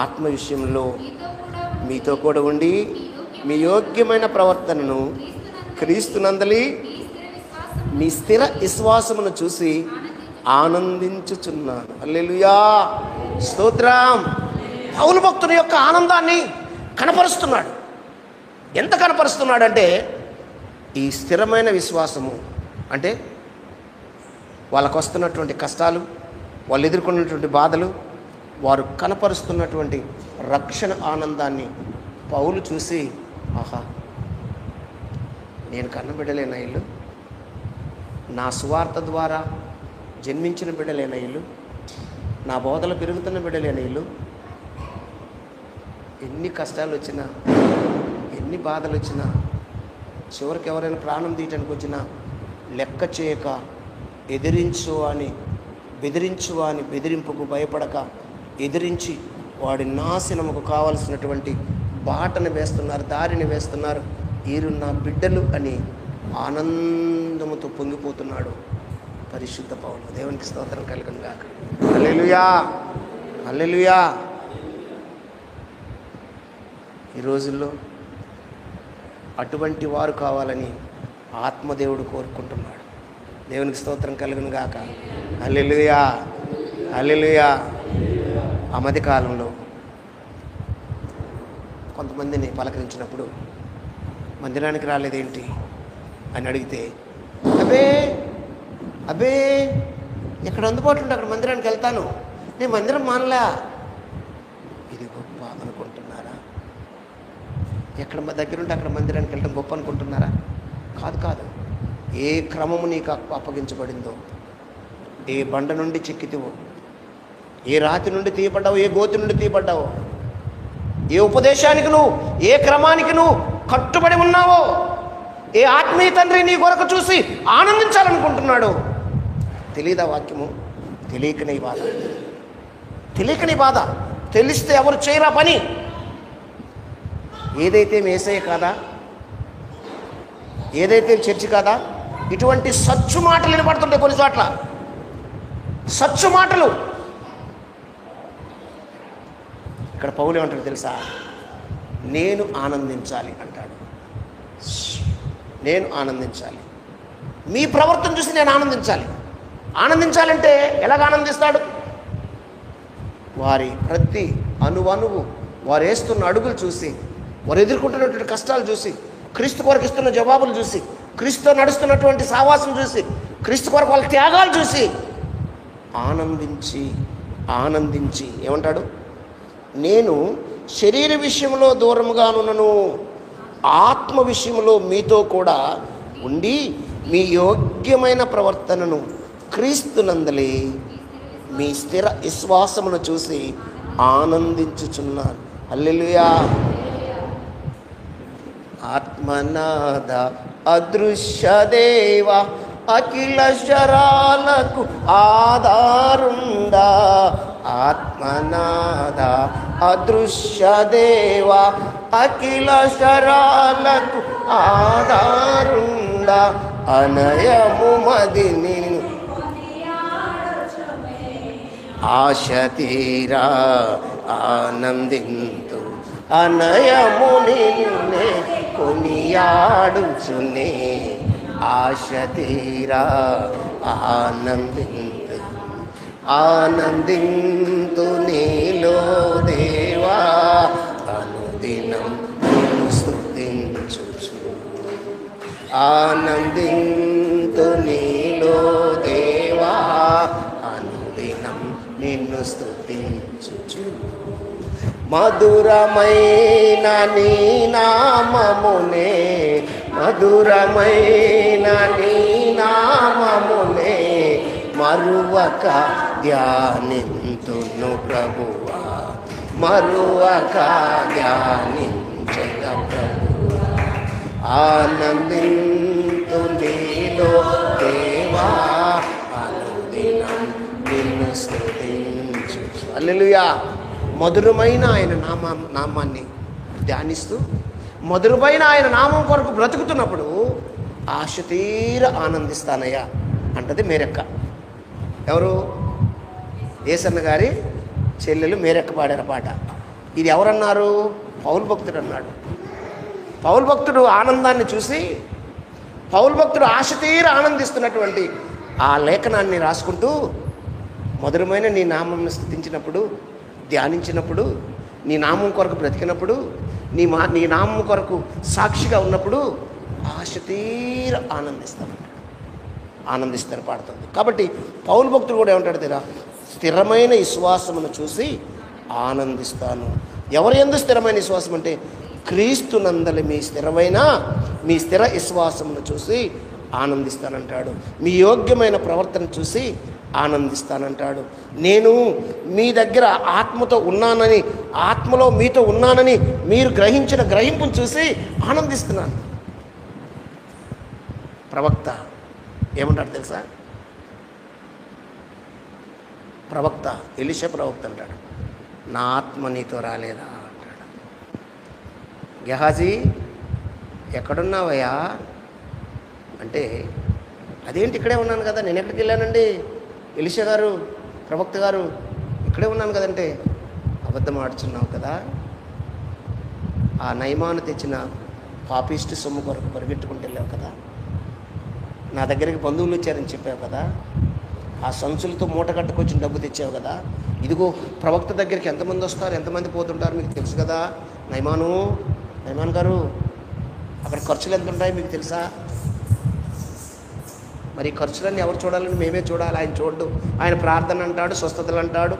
ఆత్మ విషయంలో మీతో కూడా ఉండి మీ యోగ్యమైన ప్రవర్తనను క్రీస్తునందలి మీ స్థిర విశ్వాసమును చూసి ఆనందించుచున్నాను. హల్లెలూయా, స్తోత్రం. పౌలు భక్తుని యొక్క ఆనందాన్ని కనపరుస్తున్నాడు. ఎంత కనపరుస్తున్నాడంటే, ఈ స్థిరమైన విశ్వాసము అంటే వాళ్ళకు వస్తున్నటువంటి కష్టాలు, వాళ్ళు ఎదుర్కొన్నటువంటి బాధలు, వారు కనపరుస్తున్నటువంటి రక్షణ ఆనందాన్ని పౌలు చూసి, ఆహా, నేను కన్నబిడ్డలేనా ఇల్లు, నా సువార్త ద్వారా జన్మించిన బిడ్డలేనా ఇల్లు, నా బోధలు పెరుగుతున్న బిడ్డలేనా ఇల్లు, ఎన్ని కష్టాలు వచ్చినా, ఎన్ని బాధలు వచ్చినా, చివరికి ఎవరైనా ప్రాణం తీయటానికి వచ్చినా లెక్క చేయక బెదిరించు అని బెదిరింపుకు భయపడక ఎదిరించి వాడి నాశనముకు కావలసినటువంటి బాటను వేస్తున్నారు, దారిని వేస్తున్నారు. వీరు నా బిడ్డలు అని ఆనందముతో పొంగిపోతున్నాడు పరిశుద్ధ పౌలు. దేవునికి స్తోత్రం కలుగును గాక. హల్లెలూయా, హల్లెలూయా. ఈ రోజుల్లో అటువంటి వారు కావాలని ఆత్మదేవుడు కోరుకుంటున్నాడు. దేవునికి స్తోత్రం కలుగును గాక. హల్లెలూయా, హల్లెలూయా. ఆ మధ్యకాలంలో కొంతమందిని పలకరించినప్పుడు మందిరానికి రాలేదేంటి అని అడిగితే, అబ్బే ఎక్కడ అందుబాటులో ఉంటే అక్కడ మందిరానికి వెళ్తాను, నేను మందిరం మానలా. ఇది గొప్ప అనుకుంటున్నారా? ఎక్కడ దగ్గర ఉంటే అక్కడ మందిరానికి వెళ్ళడం గొప్ప అనుకుంటున్నారా? కాదు. ఏ క్రమము నీకు అప్పగించబడిందో, ఏ బండ నుండి చిక్కితివో, ఏ రాతి నుండి తీయబడ్డావు, ఏ గోతి నుండి తీయబడ్డావో, ఏ ఉపదేశానికి నువ్వు, ఏ క్రమానికి నువ్వు కట్టుబడి ఉన్నావో, ఏ ఆత్మీయ తండ్రి నీ కొరకు చూసి ఆనందించాలనుకుంటున్నాడో తెలియదా వాక్యము? తెలియకనే బాధ, తెలియకనే బాధ. తెలిస్తే ఎవరు చేయరా పని. ఏదైతే యేసయ్య కాదా, ఏదైతే చర్చి కాదా, ఇటువంటి సచ్చు మాటలు వినపడుతుంటాయి కొన్ని చోట్ల. సచ్చు మాటలు. ఇక్కడ పౌలు ఏమంటాడు తెలుసా? నేను ఆనందించాలి అంటాడు. నేను ఆనందించాలి, మీ ప్రవర్తన చూసి నేను ఆనందించాలి. ఆనందించాలంటే ఎలాగ ఆనందిస్తాడు? వారి ప్రతి అణువణువు, వారు వేస్తున్న అడుగులు చూసి, వారు ఎదుర్కొంటున్నటువంటి కష్టాలు చూసి, క్రీస్తు కొరకు ఇస్తున్న జవాబులు చూసి, క్రీస్తు నడుస్తున్నటువంటి సావాసం చూసి, క్రీస్తు కొరకు వాళ్ళ త్యాగాలు చూసి ఆనందించి ఆనందించి ఏమంటాడు? నేను శరీర విషయంలో దూరముగానున్నను, ఆత్మ విషయంలో మీతో కూడా ఉండి మీ యోగ్యమైన ప్రవర్తనను క్రీస్తునందలి మీ స్థిర విశ్వాసమును చూసి ఆనందించుచున్నాను. హల్లెలూయా. ఆత్మనాద అదృశ్య దేవ అఖిల శరాలకు ఆధారుండా, ఆత్మనాద అదృశ్య దేవ అఖిల శరాలకు ఆధారుండా, అనయము మదిని ఆశ తీరా ఆనందింతు, అనయము నిన్నే కొనియాడుచునే, ఆశ తీరా ఆనందింతు, ఆనందింతు నీలో దేవా, అనుదినం నిన్ను స్తుతించుచు, ఆనందింతు నీలో దేవా, అనుదినం నిన్ను స్తుతించుచు. మధురమైన నీ నామమునే, మధురమైన నీ నామమునే మరువక ధ్యానింతును ప్రభువా, మరువక ధ్యానించగ ప్రభువా, ఆనందింతు నీలో దేవా, అనుదినం నిన్ను స్తుతించు. హల్లెలూయా. మధురమైన ఆయన నామాన్ని ధ్యానిస్తూ, మధురమైన ఆయన నామం కొరకు బ్రతుకుతున్నప్పుడు ఆశ తీర ఆనందిస్తానయ్యా అంటది మేరెక్క. ఎవరు? యేసన్న గారి చెల్లెలు మేరెక్క పాడారు పాట. ఇది ఎవరన్నారు? పౌలు భక్తుడు అన్నాడు. పౌలు భక్తుడు ఆనందాన్ని చూసి, పౌలు భక్తుడు ఆశ తీర ఆనందిస్తున్నటువంటి ఆ లేఖనాన్ని రాసుకుంటూ, మధురమైన నీ నామంను స్తుతించినప్పుడు, ధ్యానించినప్పుడు, నీ నామం కొరకు బ్రతికినప్పుడు, నీ నామం కొరకు సాక్షిగా ఉన్నప్పుడు ఆశ తీర ఆనందిస్తారు పాడుతుంది. కాబట్టి పౌలు భక్తుడు కూడా ఏమంటాడు తెరా? స్థిరమైన విశ్వాసమును చూసి ఆనందిస్తాను. ఎవరు ఎందు స్థిరమైన విశ్వాసం అంటే క్రీస్తునందలి మీ స్థిర విశ్వాసమును చూసి ఆనందిస్తానంటాడు. మీ యోగ్యమైన ప్రవర్తన చూసి ఆనందిస్తానంటాడు. నేను మీ దగ్గర ఆత్మతో ఉన్నానని, ఆత్మలో మీతో ఉన్నానని మీరు గ్రహించిన గ్రహింపును చూసి ఆనందిస్తున్నాను. ప్రవక్త ఏమంటాడు తెలుసా? ప్రవక్త ఎలీషా ప్రవక్త అంటాడు, నా ఆత్మ నీతో రాలేదా అంటాడు. గెహాజీ ఎక్కడున్నావయ్యా అంటే, అదేంటి ఇక్కడే ఉన్నాను కదా, నేను ఎక్కడికి వెళ్ళానండి? ఎలీషా గారు, ప్రవక్త గారు, ఇక్కడే ఉన్నాను కదంటే, అబద్ధం ఆడుచున్నావు కదా, ఆ నయమాను తెచ్చిన పాపిష్టి సొమ్ము కొరకు పరిగెట్టుకుంటూ వెళ్ళావు కదా, నా దగ్గరికి బంధువులు వచ్చారని చెప్పావు కదా, ఆ సంచులతో మూట కట్టుకొచ్చిన డబ్బు తెచ్చావు కదా, ఇదిగో ప్రవక్త దగ్గరికి ఎంతమంది వస్తారు, ఎంతమంది పోతుంటారు మీకు తెలుసు కదా, నయమాన్ గారు అక్కడ ఖర్చులు ఎంత ఉంటాయి మీకు తెలుసా? మరి ఖర్చులన్నీ ఎవరు చూడాలని? మేమే చూడాలి, ఆయన చూడడు. ఆయన ప్రార్థన అంటాడు, స్వస్థతలు అంటాడు,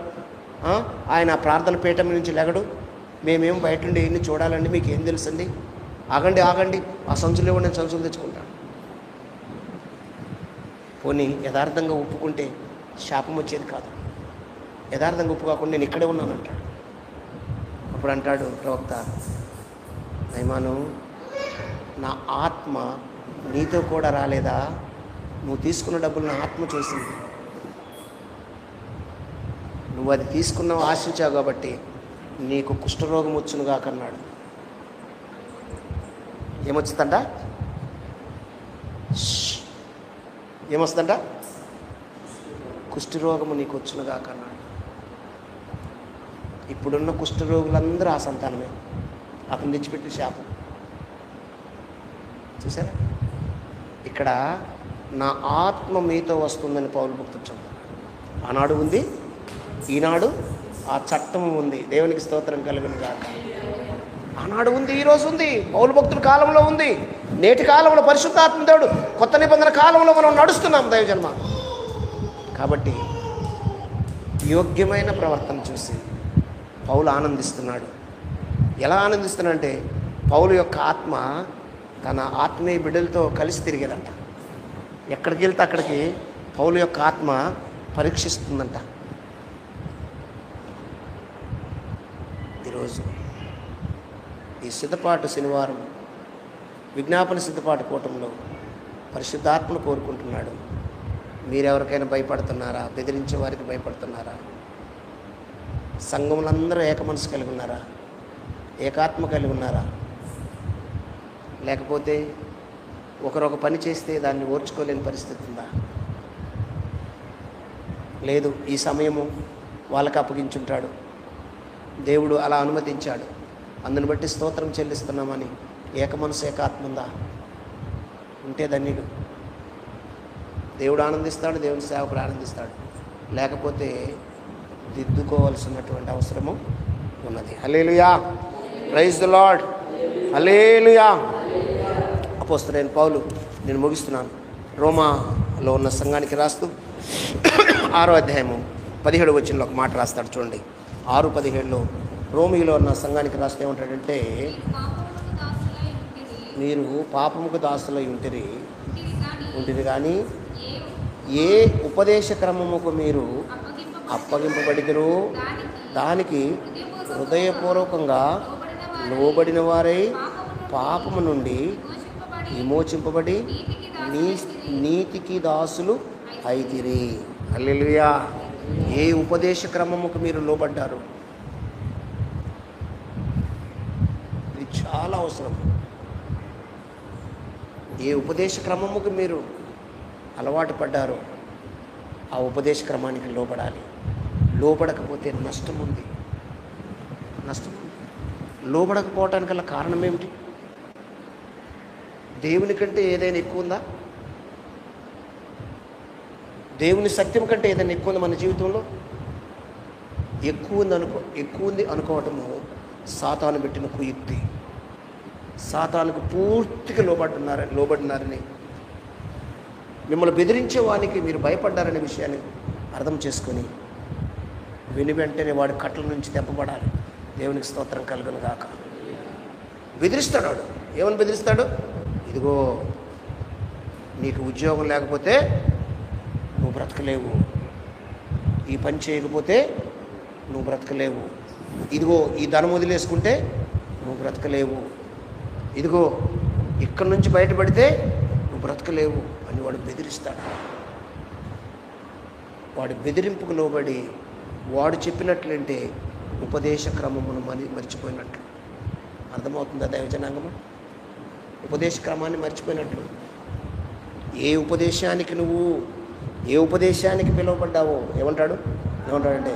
ఆయన ప్రార్థన పీఠం నుంచి లెగడు. మేమేం బయట నుండి ఎన్ని చూడాలండి, మీకు ఏం తెలుసండి? ఆగండి ఆ సంచులు ఇవ్వండి, నేను సంచులు తెచ్చుకుంటాను. పోనీ యథార్థంగా ఒప్పుకుంటే శాపం వచ్చేది కాదు. యథార్థంగా ఒప్పుకోకుండా నేను ఇక్కడే ఉన్నాను అంటాడు. అప్పుడు అంటాడు ప్రవక్త, నయమాను, నా ఆత్మ నీతో కూడా రాలేదా? నువ్వు తీసుకున్న డబ్బులు నా ఆత్మ చూసింది. నువ్వు అది తీసుకున్నావు, ఆశించావు కాబట్టి నీకు కుష్ఠరోగం వచ్చునుగా కన్నాడు. ఏమొచ్చిందంట? ఏమొస్తుందంట? కుష్ఠరోగము నీకు వచ్చునుగా కన్నాడు. ఇప్పుడున్న కుష్ఠరోగులందరూ ఆ సంతానమే. అతను తెచ్చిపెట్టి శాపం. చూసారా? ఇక్కడ నా ఆత్మ మీతో వస్తుందని పౌలు భక్తుడు చెప్తాడు. ఆనాడు ఉంది, ఈనాడు ఆ చట్టం ఉంది. దేవునికి స్తోత్రం కలుగును గాక. ఆనాడు ఉంది, ఈరోజు ఉంది, పౌలు భక్తుల కాలంలో ఉంది, నేటి కాలంలో పరిశుద్ధాత్మ దేవుడు కొత్త నిబంధన కాలంలో మనం నడుస్తున్నాం దైవజన్మ. కాబట్టి యోగ్యమైన ప్రవర్తన చూసి పౌలు ఆనందిస్తున్నాడు. ఎలా ఆనందిస్తున్నాడంటే పౌలు యొక్క ఆత్మ తన ఆత్మీయ బిడ్డలతో కలిసి తిరిగేదంట. ఎక్కడికి వెళ్తే అక్కడికి పౌలు యొక్క ఆత్మ పరీక్షిస్తుందంట. ఈరోజు ఈ సిద్ధపాటు శనివారం విజ్ఞాపన సిద్ధపాటు కూటంలో పరిశుద్ధాత్మను కోరుకుంటున్నాడు. మీరెవరికైనా భయపడుతున్నారా? బెదిరించే వారికి భయపడుతున్నారా? సంఘములందరూ ఏక మనసు కలిగి ఉన్నారా? ఏకాత్మ కలిగి ఉన్నారా? లేకపోతే ఒకరొక పని చేస్తే దాన్ని ఓర్చుకోలేని పరిస్థితి ఉందా? లేదు, ఈ సమయము వాళ్ళకి అప్పగించుంటాడు, దేవుడు అలా అనుమతించాడు, అందుని బట్టి స్తోత్రం చెల్లిస్తున్నామని ఏక మనసు ఏకాత్మ ఉందా? ఉంటే ధన్యుడు. దేవుడు ఆనందిస్తాడు, దేవుని సేవకుడు ఆనందిస్తాడు. లేకపోతే దిద్దుకోవాల్సినటువంటి అవసరము ఉన్నది. హల్లెలూయా, ప్రైజ్ ది లార్డ్, హల్లెలూయా. అపోస్తలుడైన పౌలు, నేను ముగిస్తున్నాను, రోమాలో ఉన్న సంఘానికి రాస్తూ 6వ అధ్యాయము 17వ వచనంలో ఒక మాట రాస్తాడు. చూడండి, 6:17లో రోమిలో ఉన్న సంఘానికి రాస్తే ఏమంటాడంటే, మీరు పాపముకు దాసులై ఉంటిరి కానీ ఏ ఉపదేశ క్రమముకు మీరు అప్పగింపబడితిరో దానికి హృదయపూర్వకంగా లోబడిన వారై పాపము నుండి విమోచింపబడి నీతికి దాసులు అయితిరి. హల్లెలూయా. ఏ ఉపదేశ క్రమముకు మీరు లోబడ్డారు? ఇది చాలా అవసరం. ఏ ఉపదేశ క్రమముకు మీరు అలవాటు పడ్డారో ఆ ఉపదేశ క్రమానికి లోబడాలి. లోబడకపోతే నష్టం ఉంది. లోబడకపోవటానికల్లా కారణం ఏమిటి? దేవుని కంటే ఏదైనా ఎక్కువ ఉందా? దేవుని సత్యం కంటే ఏదైనా ఎక్కువ ఉందా మన జీవితంలో? ఎక్కువ ఉంది అనుకోవటము సాతాను పెట్టిన కుయుక్తి. సాతానుకు పూర్తిగా లోబడినారని, మిమ్మల్ని బెదిరించే వానికి మీరు భయపడ్డారనే విషయాన్ని అర్థం చేసుకొని విని వెంటనే వాడి కట్ల నుంచి తెప్పబడాలి. దేవునికి స్తోత్రం కలుగును గాక. బెదిరిస్తాడు వాడు. ఏమని బెదిరిస్తాడు? ఇదిగో, నీకు ఉద్యోగం లేకపోతే నువ్వు బ్రతకలేవు, ఈ పని చేయకపోతే నువ్వు బ్రతకలేవు, ఇదిగో ఈ ధనం వదిలేసుకుంటే నువ్వు బ్రతకలేవు, ఇదిగో ఇక్కడి నుంచి బయటపడితే నువ్వు బ్రతకలేవు అని వాడు బెదిరిస్తాడు. వాడి బెదిరింపుకు లోబడి వాడు చెప్పినట్లంటే ఉపదేశ క్రమమును మర్చిపోయినట్లు. అర్థమవుతుందా దైవజనాంగము? ఉపదేశ క్రమాన్ని మర్చిపోయినట్లు. ఏ ఉపదేశానికి పిలువబడ్డావో ఏమంటాడంటే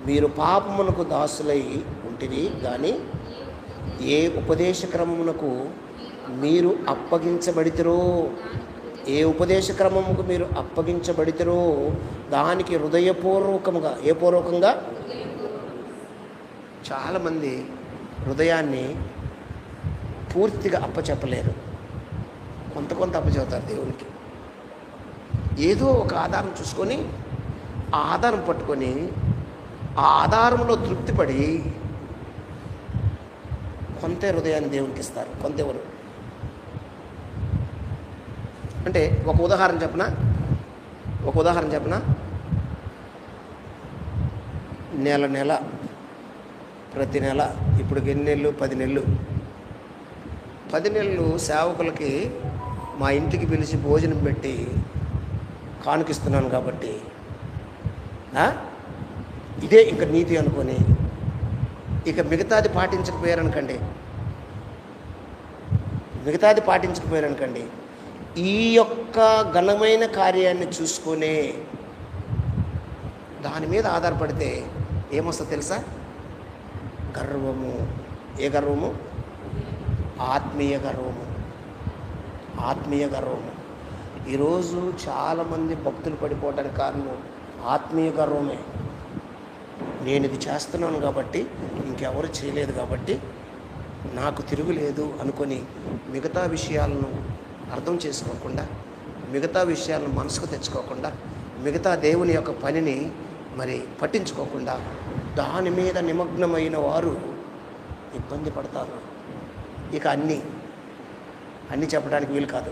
మీరు పాపమునకు దాసులై ఉంటిరి కానీ ఏ ఉపదేశ క్రమమునకు మీరు అప్పగించబడితిరో, ఏ ఉపదేశ క్రమముకు మీరు అప్పగించబడితిరో దానికి హృదయపూర్వకంగా చాలామంది హృదయాన్ని పూర్తిగా అప్పచెప్పలేరు. కొంత అప్పచెబుతారు దేవునికి. ఏదో ఒక ఆధారం చూసుకొని ఆ ఆధారం పట్టుకొని ఆ ఆధారంలో తృప్తిపడి కొంత హృదయాన్ని దేవునికి ఇస్తారు. కొంతెవరు అంటే ఒక ఉదాహరణ చెప్పనా? ఒక ఉదాహరణ చెప్పనా? నెల ప్రతి నెల ఇప్పుడు ఎన్ని నెలలు? 10 నెలలు. 10 నెలలు సేవకులకి మా ఇంటికి పిలిచి భోజనం పెట్టి కానుకిస్తున్నాను కాబట్టి ఇదే ఇంక నీతి అనుకొని ఇక మిగతాది పాటించకపోయారనుకండి ఈ యొక్క ఘనమైన కార్యాన్ని చూసుకునే దాని మీద ఆధారపడితే ఏమొస్తుందో తెలుసా? గర్వము. ఏ గర్వము? ఆత్మీయ గర్వము. ఈరోజు చాలామంది భక్తులు పడిపోవడానికి కారణం ఆత్మీయ గర్వమే. నేను ఇది చేస్తున్నాను కాబట్టి, ఇంకెవరు చేయలేదు కాబట్టి నాకు తిరుగులేదు అనుకొని మిగతా విషయాలను అర్థం చేసుకోకుండా, మిగతా విషయాలను మనసుకు తెచ్చుకోకుండా, మిగతా దేవుని యొక్క పనిని మరి పట్టించుకోకుండా దాని మీద నిమగ్నమైన వారు ఇబ్బంది పడతారు. ఇక అన్నీ చెప్పడానికి వీలు కాదు.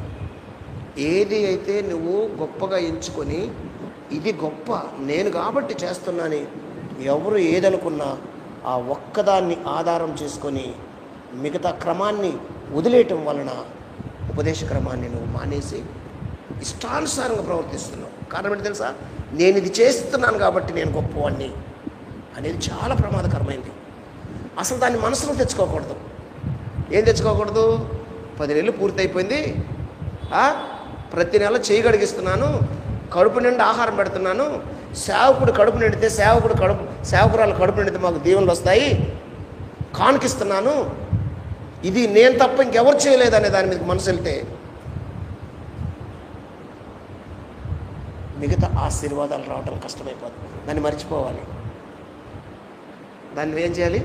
ఏది అయితే నువ్వు గొప్పగా ఎంచుకొని ఇది గొప్ప నేను కాబట్టి చేస్తున్నాను, ఎవరు ఏదనుకున్నా ఆ ఒక్కదాన్ని ఆధారం చేసుకొని మిగతా క్రమాన్ని వదిలేయటం వలన ఉపదేశ క్రమాన్ని నువ్వు మానేసి ఇష్టానుసారంగా ప్రవర్తిస్తున్నావు. కారణం ఏంటి తెలుసా? నేను ఇది చేస్తున్నాను కాబట్టి నేను గొప్పవాడిని అనేది చాలా ప్రమాదకరమైంది. అసలు దాన్ని మనసులో తెచ్చుకోకూడదు. ఏం తెచ్చుకోకూడదు? 10 నెలలు పూర్తయిపోయింది, ప్రతి నెల చేయి గడిగిస్తున్నాను, కడుపు నిండా ఆహారం పెడుతున్నాను, సేవకుడు కడుపు నిండితే సేవకురాలు కడుపు నిండితే మాకు దీవెనలు వస్తాయి, కానుకిస్తున్నాను, ఇది నేను తప్ప ఇంకెవరు చేయలేదనే దాని మీద మనసు వెళ్తే మిగతా ఆశీర్వాదాలు రావడం కష్టమైపోతుంది. దాన్ని మర్చిపోవాలి. దాన్ని ఏం చేయాలి?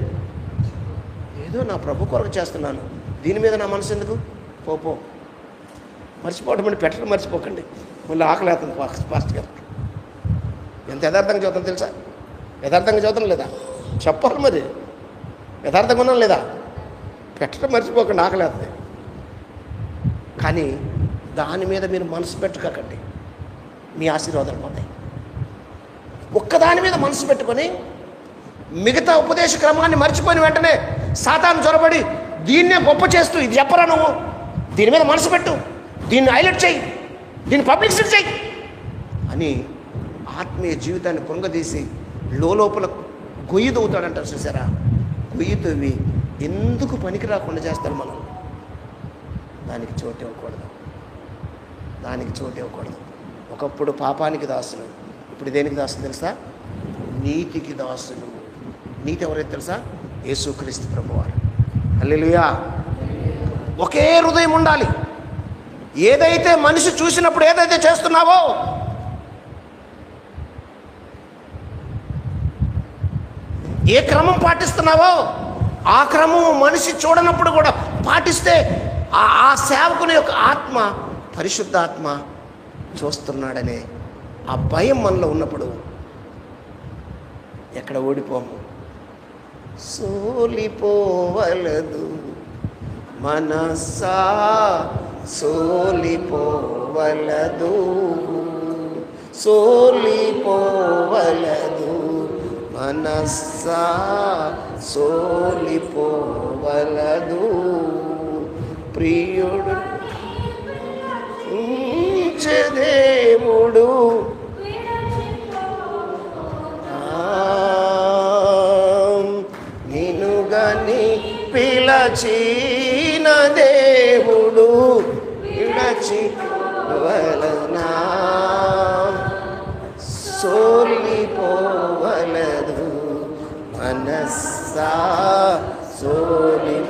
ఏదో నా ప్రభు కొరకు చేస్తున్నాను, దీని మీద నా మనసు ఎందుకు? పో మర్చిపోవడం అంటే పెట్టడం మర్చిపోకండి. మళ్ళీ ఆకలి అవుతుంది ఫాస్ట్ గారు. ఎంత యథార్థంగా చదువుతాం తెలుసా? యథార్థంగా చదువుతాం లేదా? చెప్పాలి మరి. యథార్థంగా ఉన్నాం లేదా? పెట్టడం మర్చిపోకండి, ఆకలి అవుతుంది. కానీ దాని మీద మీరు మనసు పెట్టుకోకండి, మీ ఆశీర్వాదాలు పోతాయి. ఒక్కదాని మీద మనసు పెట్టుకొని మిగతా ఉపదేశ క్రమాన్ని మర్చిపోయిన వెంటనే సాతాను చొరబడి దీన్నే గొప్ప చేస్తూ ఇది చెప్పరా నువ్వు, దీని మీద మనసు పెట్టు, దీన్ని హైలైట్ చేయి, దీన్ని పబ్లిసిటీ చేయి అని ఆత్మీయ జీవితాన్ని కృంగదీసి లోపల గొయ్యి తవ్వుతాడంటారు. చూసారా? గొయ్యి తవ్వి ఎందుకు పనికి రాకుండా చేస్తారు మనం. దానికి చోటు ఇవ్వకూడదు. ఒకప్పుడు పాపానికి దాసులు, ఇప్పుడు దేనికి దాసులు తెలుసా? నీతికి దాసులు. నీతి ఎవరైతే తెలుసా? యేసుక్రీస్తు ప్రభువారు. హల్లెలూయా. ఒకే హృదయం ఉండాలి. ఏదైతే మనిషి చూసినప్పుడు ఏదైతే చేస్తున్నావో ఏ క్రమం పాటిస్తున్నావో ఆ క్రమం మనిషి చూడనప్పుడు కూడా పాటిస్తే ఆ సేవకుని యొక్క ఆత్మ, పరిశుద్ధ ఆత్మ చూస్తున్నాడనే ఆ భయం మనలో ఉన్నప్పుడు ఎక్కడ ఓడిపోము. సోలిపోవలదు మనసా, సోలిపోవలదు మనసా, సోలిపోవలదు. ప్రియుడు దేవుడు నిన్నుగని పిలచిన దేవుడు విడచివలనా, సోలిపోవలదు మనసా, సోలిపోవలదు.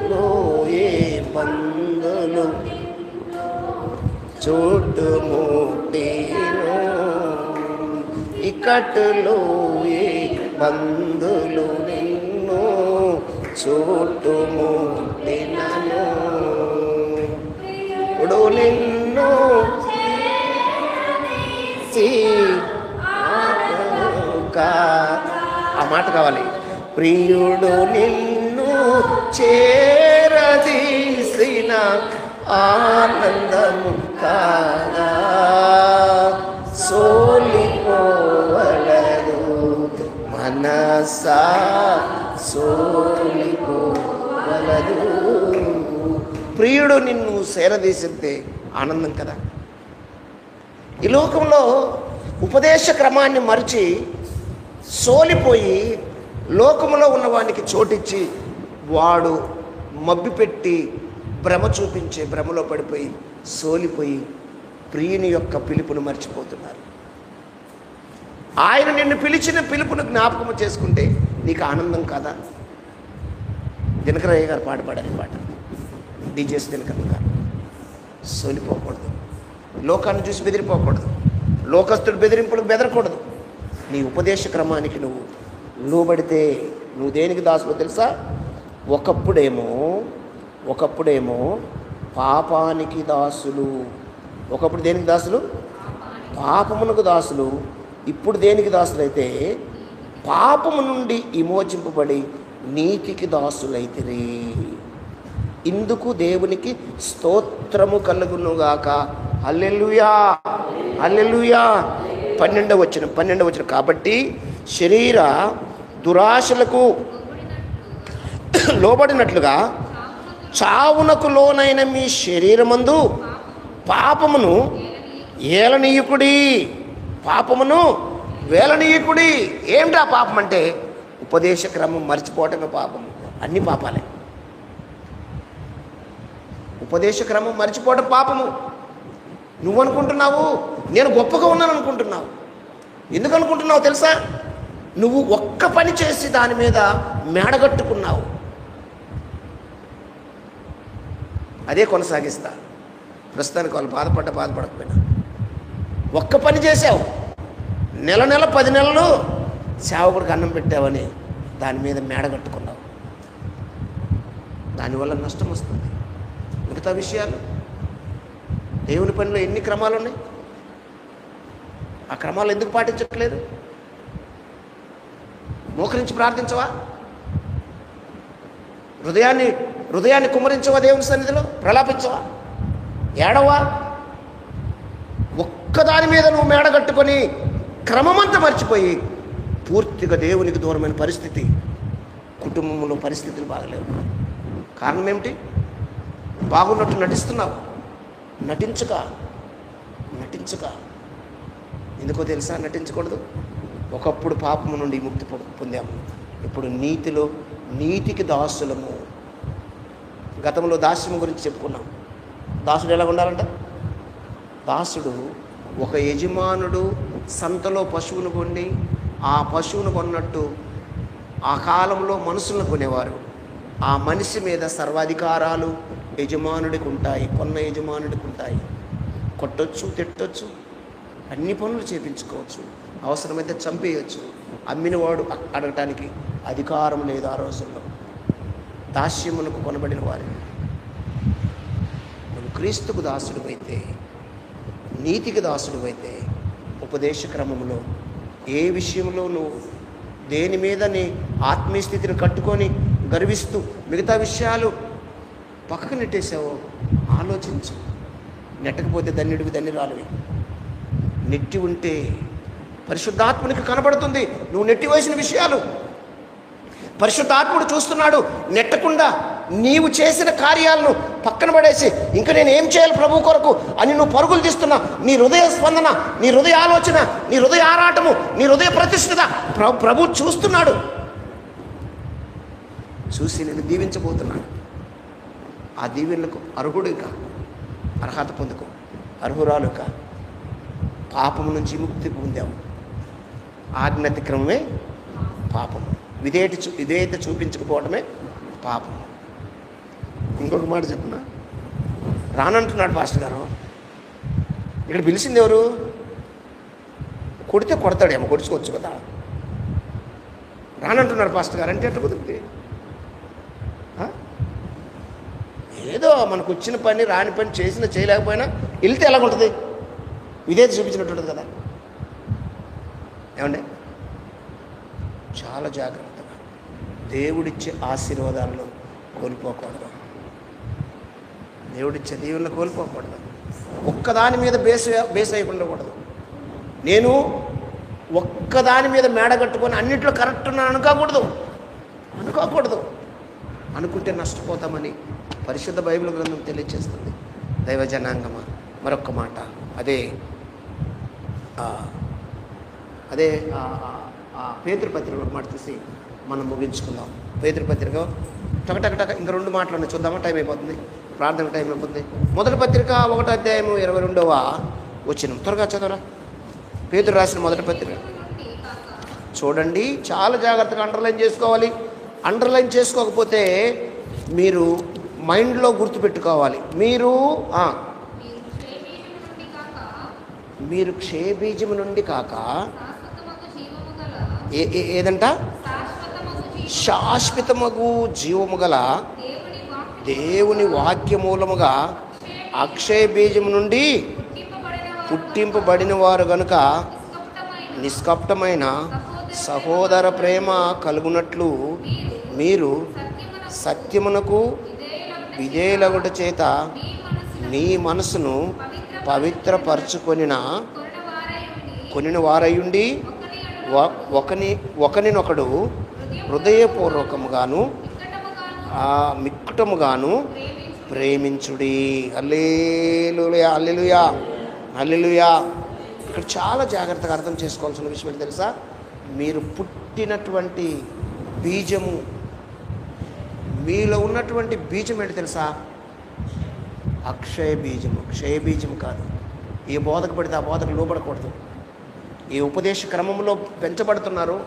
లోయే బంధులు చుట్టుముట్టేను, ఇక్కట్లో ఏ బంధులు నిన్ను చుట్టుముట్టినను, ఇప్పుడు నిన్ను ఆ మాట కావాలి. ప్రియుడు నిన్ను చేరదీసిన ఆనందము కాగా సోలిపోవలదు మనసా సోలిపోవలదు. ప్రియుడు నిన్ను సేరదీసితే ఆనందం కదా. ఈ లోకంలో ఉపదేశ క్రమాన్ని మరిచి సోలిపోయి లోకంలో ఉన్నవానికి చోటిచ్చి వాడు మబ్బిపెట్టి భ్రమ చూపించే భ్రమలో పడిపోయి సోలిపోయి ప్రియుని యొక్క పిలుపును మర్చిపోతున్నారు. ఆయన నిన్ను పిలిచిన పిలుపును జ్ఞాపకం చేసుకుంటే నీకు ఆనందం కాదా? దినకరయ్య గారు పాట పాడారు. పాట డీజేస్ దినకరయ్య గారు. సోలిపోకూడదు, లోకాన్ని చూసి బెదిరిపోకూడదు, లోకస్తుడు బెదిరింపులకు బెదరకూడదు. నీ ఉపదేశ క్రమానికి నువ్వు లోబడితే నువ్వు దేనికి దాసులో తెలుసా? ఒకప్పుడేమో పాపానికి దాసులు. ఒకప్పుడు దేనికి దాసులు? పాపమునకు దాసులు. ఇప్పుడు దేనికి దాసులైతే పాపము నుండి విమోచింపబడి నీతికి దాసులైతిరి. ఇందుకు దేవునికి స్తోత్రము కలుగునుగాక. హల్లెలూయా, హల్లెలూయా. 12వ వచనం. కాబట్టి శరీర దురాశలకు లోబడినట్లుగా చావునకు లోనైన మీ శరీరమందు పాపమును ఏలనీయకుడి. పాపమును వేలనీయకుడి. ఏమిటా పాపం అంటే ఉపదేశ క్రమం మర్చిపోవటమే పాపము. అన్ని పాపాలే. ఉపదేశ క్రమం మర్చిపోవటం పాపము. నువ్వు అనుకుంటున్నావు నేను గొప్పగా ఉన్నాను అనుకుంటున్నావు. ఎందుకు అనుకుంటున్నావు తెలుసా? నువ్వు ఒక్క పని చేసి దాని మీద మేడగట్టుకున్నావు. అదే కొనసాగిస్తా. ప్రస్తుతానికి వాళ్ళు బాధపడకపోయినా ఒక్క పని చేసావు, నెల 10 నెలలు సేవకుడికి అన్నం పెట్టావని దాని మీద మేడగట్టుకున్నావు. దానివల్ల నష్టం వస్తుంది. మిగతా విషయాలు దేవుని పనిలో ఎన్ని క్రమాలు ఉన్నాయి? ఆ క్రమాలు ఎందుకు పాటించట్లేదు? మోకరించి ప్రార్థించవా? హృదయాన్ని కుమ్మరించవా? దేవుని సన్నిధిలో ప్రలాపించవా? ఏడవా? ఒక్కదాని మీద నువ్వు మేడగట్టుకొని క్రమమంతా మర్చిపోయి పూర్తిగా దేవునికి దూరమైన పరిస్థితి. కుటుంబంలో పరిస్థితులు బాగలేవు. కారణం ఏమిటి? బాగున్నట్టు నటిస్తున్నావు. నటించక ఎందుకో తెలుసా నటించకూడదు? ఒకప్పుడు పాపము నుండి ముక్తి పొందాము, ఇప్పుడు నీతికి దాసులము. గతంలో దాస్యం గురించి చెప్పుకున్నాం. దాసుడు ఎలా ఉండాలంట? దాసుడు ఒక యజమానుడు సంతలో పశువును కొని ఆ పశువును కొన్నట్టు ఆ కాలంలో మనుషులను కొనేవారు. ఆ మనిషి మీద సర్వాధికారాలు యజమానుడికి ఉంటాయి, కొన్న యజమానుడికి ఉంటాయి. కొట్టొచ్చు, తిట్టొచ్చు, అన్ని పనులు చేపించుకోవచ్చు, అవసరమైతే చంపేయచ్చు. అమ్మినవాడు అడగటానికి అధికారం లేదు ఆ రోజుల్లో. దాస్యమునకు కొనబడిన వారు. నువ్వు క్రీస్తుకు దాసుడు అయితే, నీతికి దాసుడు అయితే, ఉపదేశ క్రమంలో ఏ విషయంలో నువ్వు దేని మీద నీ ఆత్మీయ స్థితిని కట్టుకొని గర్విస్తూ మిగతా విషయాలు పక్కకు నెట్టేసావో ఆలోచించు. నెట్టకపోతే ధన్యురాలివి. నెట్టి ఉంటే పరిశుద్ధాత్మునికి కనబడుతుంది నువ్వు నెట్టివేసిన విషయాలు. పరిశుద్ధాత్ముడు చూస్తున్నాడు. నెట్టకుండా నీవు చేసిన కార్యాలను పక్కన పడేసి ఇంకా నేను ఏం చేయాలి ప్రభు కొరకు అని నువ్వు పరుగులు తీస్తున్నా. నీ హృదయ స్పందన, నీ హృదయ ఆలోచన, నీ హృదయ ఆరాటము, నీ హృదయ ప్రతిష్ఠిత ప్రభు చూస్తున్నాడు. చూసి నేను దీవించబోతున్నాను. ఆ దీవెనలకు అర్హుడుగా అర్హత పొందుకో, అర్హురాలుగా. పాపము నుంచి ముక్తి పొందాము. ఆజ్ఞాతిక్రమమే పాపము. విధేయత చూపించకపోవడమే పాపం. ఇంకొక మాట చెప్పునా, రానంటున్నాడు పాస్టర్ గారు. ఇక్కడ పిలిచింది ఎవరు? కొడితే కొడతాడేమో, కొడుచుకోవచ్చు కదా. రానంటున్నాడు పాస్టర్ గారు అంటే ఎట్లా కుదురుతుంది? ఏదో మనకు వచ్చిన పని రాని పని చేసినా చేయలేకపోయినా వెళ్తే ఎలాగుంటుంది? విధేయత చూపించినట్టుంటుంది కదా. ఏమండి? చాలా జాగ్రత్తగా దేవుడిచ్చే ఆశీర్వాదాలను కోల్పోకూడదు. దేవుడిచ్చే దీవెనలు కోల్పోకూడదు. ఒక్కదాని మీద బేస్ అయ్యకుండా ఉండకూడదు. నేను ఒక్కదాని మీద మేడ కట్టుకొని అన్నింటిలో కరెక్ట్ ఉన్నాను అనుకోకూడదు. అనుకుంటే నష్టపోతామని పరిశుద్ధ బైబిల్ గ్రంథం తెలియజేస్తుంది. దైవ జనాంగమా, మరొక్క మాట, అదే పేతురు పత్రిక మాట తీసి మనం ముగించుకుందాం. పేతురు పత్రిక టక ఇంకా 2 మాటలు చూద్దామా? టైం అయిపోతుంది, ప్రార్థన టైం అయిపోతుంది. మొదటి పత్రిక 1వ అధ్యాయము 22వ వచనం త్వరగా చదవరా. పేతురు రాసిన మొదటి పత్రిక చూడండి, చాలా జాగ్రత్తగా అండర్లైన్ చేసుకోవాలి. అండర్లైన్ చేసుకోకపోతే మీరు మైండ్లో గుర్తుపెట్టుకోవాలి. మీరు క్షయబీజము నుండి కాక ఏదంట? శాశ్వతమగు జీవము గల దేవుని వాక్యమూలముగా అక్షయ బీజము నుండి పుట్టింపబడిన వారు గనుక నిష్కపటమైన సహోదర ప్రేమ కలుగునట్లు మీరు సత్యమునకు విధేయులగుట చేత నీ మనసును పవిత్రపరచుకొనిన వారయుండి ఒకనినొకడు హృదయపూర్వకముగాను మిక్కుటముగాను ప్రేమించుడి. హల్లెలూయా, హల్లెలూయా, హల్లెలూయా. ఇక్కడ చాలా జాగ్రత్తగా అర్థం చేసుకోవాల్సిన విషయం ఏంటి తెలుసా? మీరు పుట్టినటువంటి బీజము, మీలో ఉన్నటువంటి బీజం ఏంటి తెలుసా? అక్షయ బీజము, క్షయ బీజము కాదు. ఏ బోధకు పడితే ఆ బోధకు లోబడకూడదు. ఏ ఉపదేశ క్రమంలో పెంచబడుతున్నారు,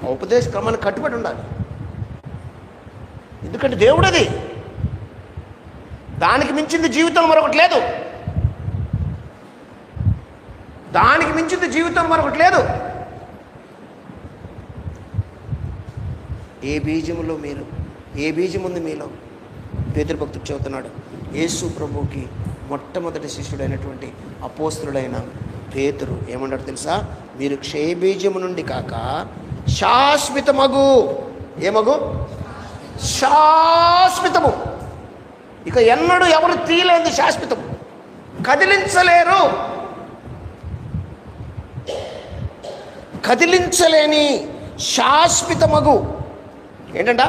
ఆ ఉపదేశ క్రమాన్ని కట్టుబడి ఉండాలి. ఎందుకంటే దేవుడది, దానికి మించింది జీవితం మరొకటి లేదు. దానికి మించింది జీవితం మరొకటి లేదు. ఏ బీజం ఉంది మీలో? పేతురు భక్తుడు చెబుతున్నాడు, యేసు ప్రభువుకి మొట్టమొదటి శిష్యుడైనటువంటి అపోస్తలుడైన పేతురు ఏమన్నాడు తెలుసా? మీరు క్షయబీజము నుండి కాక శాశ్వతమగు, శాశ్వతము, ఇక ఎన్నడూ ఎవరు తీయలేని శాశ్వతం, కదిలించలేని శాశ్వతమగు ఏంటంట?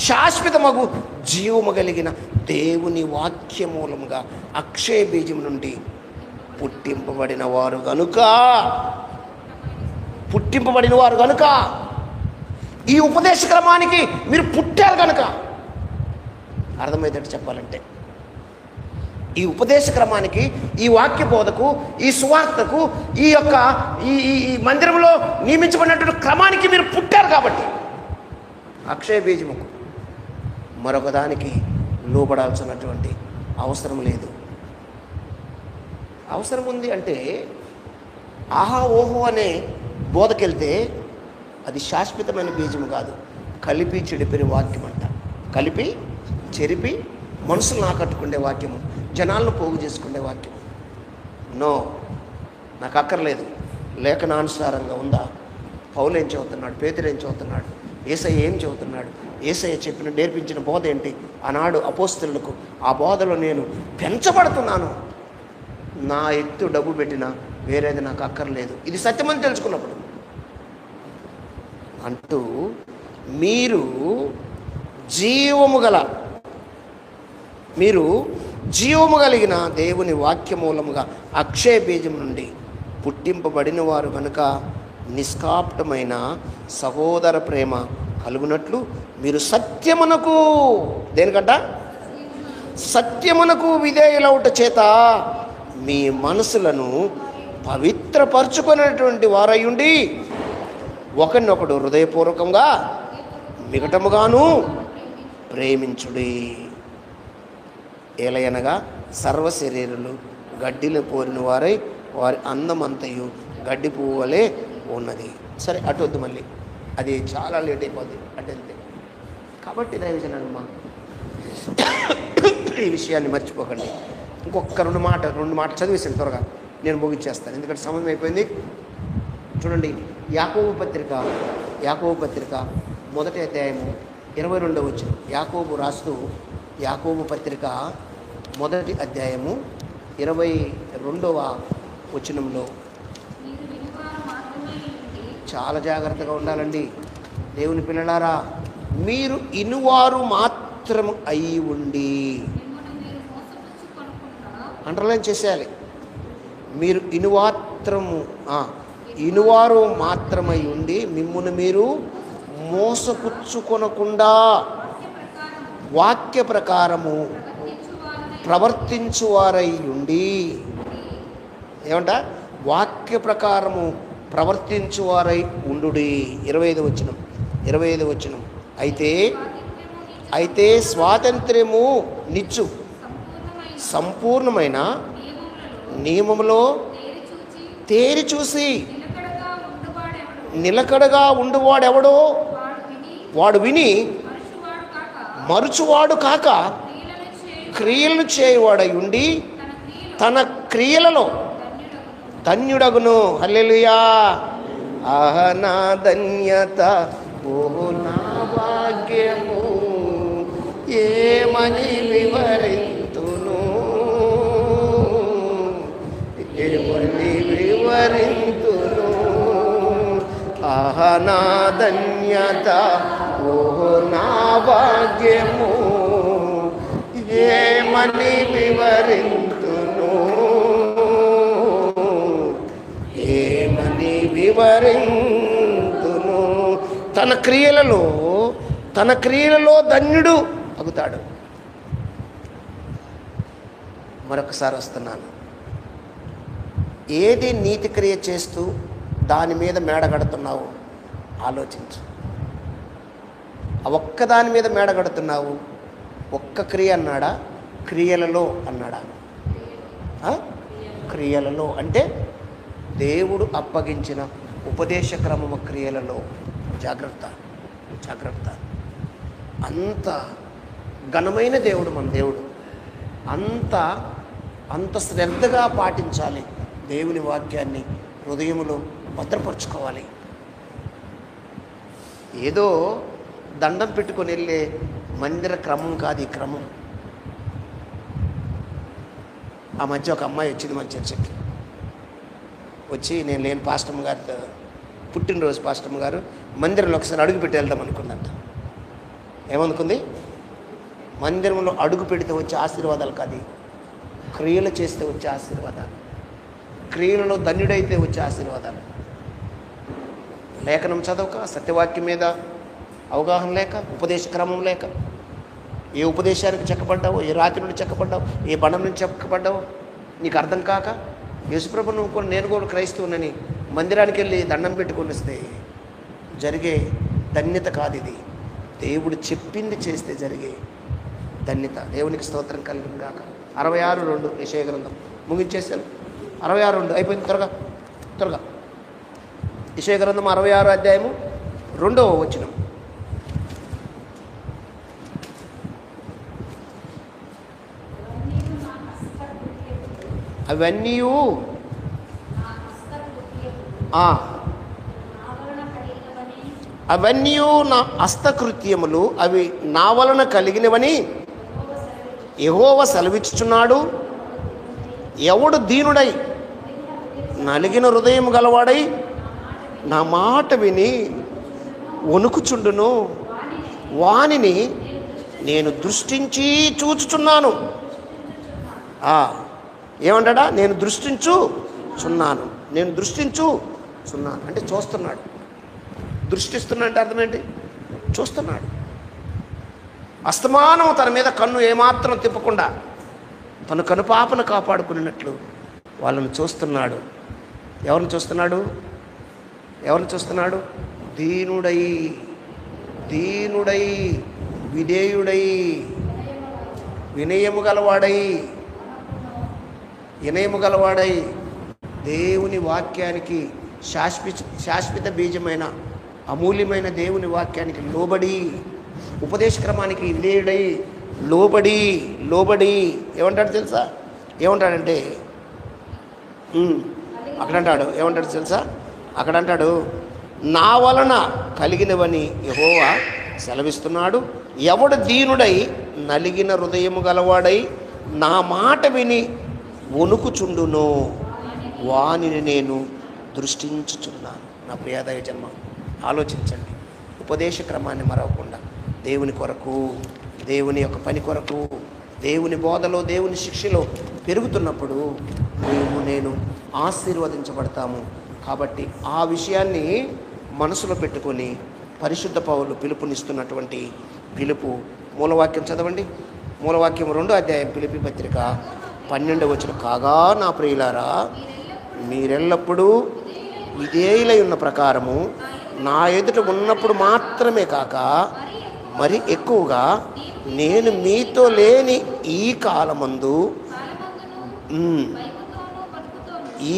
శాశ్వతమగు జీవము కలిగిన దేవుని వాక్యమూలముగా అక్షయ బీజం నుండి పుట్టింపబడిన వారు గనుక ఈ ఉపదేశ క్రమానికి మీరు పుట్టారు కనుక, అర్థమైతే చెప్పాలంటే ఈ ఉపదేశ క్రమానికి, ఈ వాక్య బోధకు, ఈ సువార్తకు, ఈ మందిరంలో నియమించబడినటువంటి క్రమానికి మీరు పుట్టారు కాబట్టి అక్షయ బీజముకు మరొక దానికి లోబడాల్సినటువంటి అవసరం లేదు. అవసరం ఉంది అంటే ఆహా ఓహో అనే బోధకెళ్తే అది శాశ్వతమైన బీజము కాదు, కలిపి చెడిపిన వాక్యం అంట. కలిపి చెరిపి మనసులను ఆకట్టుకునే వాక్యము, జనాలను పోగు చేసుకునే వాక్యం. నో, నాకు అక్కర్లేదు. లేఖనానుసారంగా ఉందా? పౌలు ఏం చదువుతున్నాడు? పేతురు ఏం చదువుతున్నాడు? యేసయ్య ఏం చదువుతున్నాడు? యేసయ్య నేర్పించిన బోధ ఏంటి? ఆనాడు అపోస్తలులకు ఆ బోధలో నేను పెంచబడుతున్నాను. నా ఎత్తు డబ్బు పెట్టినా వేరేది నాకు అక్కర్లేదు, ఇది సత్యమని తెలుసుకున్నప్పుడు అంటూ మీరు జీవము కలిగిన దేవుని వాక్యమూలముగా అక్షయ బీజం నుండి పుట్టింపబడిన వారు కనుక నిష్కాప్టమైన సహోదర ప్రేమ కలుగునట్లు మీరు సత్యమునకు, దేనికంట? సత్యమునకు విధేయులవుట చేత మీ మనసులను పవిత్రపరచుకునేటువంటి వారయ్యుండి ఒకరినొకడు హృదయపూర్వకంగా మిగటముగాను ప్రేమించుడి. ఏలయనగా సర్వ శరీరులు గడ్డిలో పోరిన వారై వారి అందమంతయు గడ్డి పువ్వు వలె ఉన్నది. సరే, అటు వద్దు, మళ్ళీ అది చాలా లేట్ అయిపోద్ది అటు వెళ్తే. కాబట్టి దైవజనమ్మా, ఈ విషయాన్ని మర్చిపోకండి. ఇంకొక రెండు మాటలు చదివేసాను త్వరగా, నేను ముగించేస్తాను ఎందుకంటే సమయం అయిపోయింది. చూడండి, యాకోబు పత్రిక మొదటి అధ్యాయము 22వ వచనం. యాకోబు రాస్తూ యాకోబు పత్రిక మొదటి అధ్యాయము 22వ వచనంలో. చాలా జాగ్రత్తగా ఉండాలండి దేవుని పిల్లలారా. మీరు ఇనువారు మాత్రం అయి ఉండి, అండర్లైన్ చేసేయాలి. మీరు ఇనువారు మాత్రమై ఉండి మిమ్మును మీరు మోసపుచ్చుకొనకుండా వాక్య ప్రకారము ప్రవర్తించువారై ఉండి. ఏమంట? వాక్య ప్రకారము ప్రవర్తించువారై ఉండుడి. 25వ వచనం. అయితే స్వాతంత్ర్యము నిచ్చు సంపూర్ణమైన నియమములో తేరి చూసి నిలకడగా ఉండువాడెవడో వాడు విని మరుచువాడు కాక క్రియలను చేయవాడై ఉండి తన క్రియలలో ధన్యుడగును. హల్లెలూయా. ఆహ నా ధన్యత, ఓ నా భాగ్యము, ఏమని వివరింతును, ఏమని వివరింతును. ఆహ నా ధన్యత, ఓ నా భాగ్యము, ఏమని వివరింతును, ఏమని వివరింతును. తన క్రియలలో ధన్యుడు అగుతాడు. మరొకసారి వస్తున్నాను. ఏది నీతి క్రియ చేస్తూ దాని మీద మేడ కడుతున్నావు ఆలోచించు. ఆ ఒక్కదాని మీద మేడ కడుతున్నావు. ఒక్క క్రియ అన్నాడా, క్రియలలో అన్నాడా? క్రియలలో అంటే దేవుడు అప్పగించిన ఉపదేశ క్రమము క్రియలలో. జాగ్రత్త. అంత ఘనమైన దేవుడు మన దేవుడు. అంత శ్రద్ధగా పాటించాలి. దేవుని వాక్యాన్ని హృదయములో భద్రపరచుకోవాలి. ఏదో దండం పెట్టుకొని వెళ్ళే మందిర క్రమం కాదు ఈ క్రమం. ఆ మధ్య ఒక అమ్మాయి వచ్చింది మన చర్చకి. వచ్చి నేను లేని పాస్టమ్ గారి పుట్టినరోజు పాస్టమ్ గారు మందిరంలో ఒకసారి అడుగు పెట్టి వెళ్దాం అనుకుందంట. ఏమనుకుంది? మందిరంలో అడుగు పెడితే వచ్చే ఆశీర్వాదాలు కాదు, క్రియలు చేస్తే వచ్చే ఆశీర్వాదాలు, క్రియలలో ధన్యుడైతే వచ్చే ఆశీర్వాదాలు. లేఖనం చదవక, సత్యవాక్యం మీద అవగాహన లేక, ఉపదేశ క్రమం లేక, ఏ ఉపదేశానికి చెక్కబడ్డావో, ఏ రాత్రి నుండి చెక్కబడ్డావు, ఏ బండం నుంచి చెక్కబడ్డావో నీకు అర్థం కాక, యేసుప్రభు నువ్వు కూడా నేను కూడా క్రైస్తవునని మందిరానికి వెళ్ళి దండం పెట్టుకొని వస్తే జరిగే ధన్యత కాదు ఇది. దేవుడు చెప్పింది చేస్తే జరిగే ధన్యత. దేవునికి స్తోత్రం కలిగిన గాక. 66:2 యెషయా గ్రంథం ముగించేశాను. 66:2 అయిపోయింది. త్వరగా యెషయా గ్రంథం 66 అధ్యాయము 2వ వచనం. అవన్నీ నా హస్తకృత్యములు, అవి నా వలన కలిగినవని యెహోవా సెలవిచ్చుచున్నాడు. ఎవడు దీనుడై నలిగిన హృదయం గలవాడై నా మాట విని వణుకుచుండును, వానిని నేను దృష్టించి చూచుచున్నాను. ఏమంటాడా? నేను దృష్టించుచున్నాను అంటే చూస్తున్నాడు. దృష్టిస్తున్నా అంటే అర్థం ఏంటి? చూస్తున్నాడు. అస్తమానం తన మీద కన్ను ఏమాత్రం తిప్పకుండా తన కనుపాపను కాపాడుకున్నట్లు వాళ్ళని చూస్తున్నాడు. ఎవరిని చూస్తున్నాడు? దీనుడై విధేయుడై వినయము గలవాడై దేవుని వాక్యానికి శాశ్వత బీజమైన అమూల్యమైన దేవుని వాక్యానికి లోబడి, ఉపదేశ క్రమానికి విధేయుడై లోబడి ఏమంటాడు తెలుసా? ఏమంటాడంటే అక్కడంటాడు నా వలన కలిగినవని యెహోవా సెలవిస్తున్నాడు. ఎవడు దీనుడై నలిగిన హృదయము గలవాడై నా మాట విని వణుకుచుండునో వానిని నేను దృష్టించుచున్నాను. నా ప్రియదయ జన్మ ఆలోచించండి. ఉపదేశ క్రమాన్ని మరవకుండా దేవుని కొరకు, దేవుని యొక్క పని కొరకు, దేవుని బోధలో, దేవుని శిక్షలో పెరుగుతున్నప్పుడు నేను ఆశీర్వదించబడతాము. కాబట్టి ఆ విషయాన్ని మనసులో పెట్టుకొని పరిశుద్ధ పౌలు పిలుపునిస్తున్నటువంటి పిలుపు, మూలవాక్యం చదవండి. మూలవాక్యం 2వ అధ్యాయం ఫిలిప్పీ పత్రిక 12వ వచనం. కాగా నా ప్రియులారా, మీరెల్లప్పుడూ విధేయులై ఉన్న ప్రకారము నా ఎదుట ఉన్నప్పుడు మాత్రమే కాక మరి ఎక్కువగా నేను మీతో లేని ఈ కాలమందు, ఈ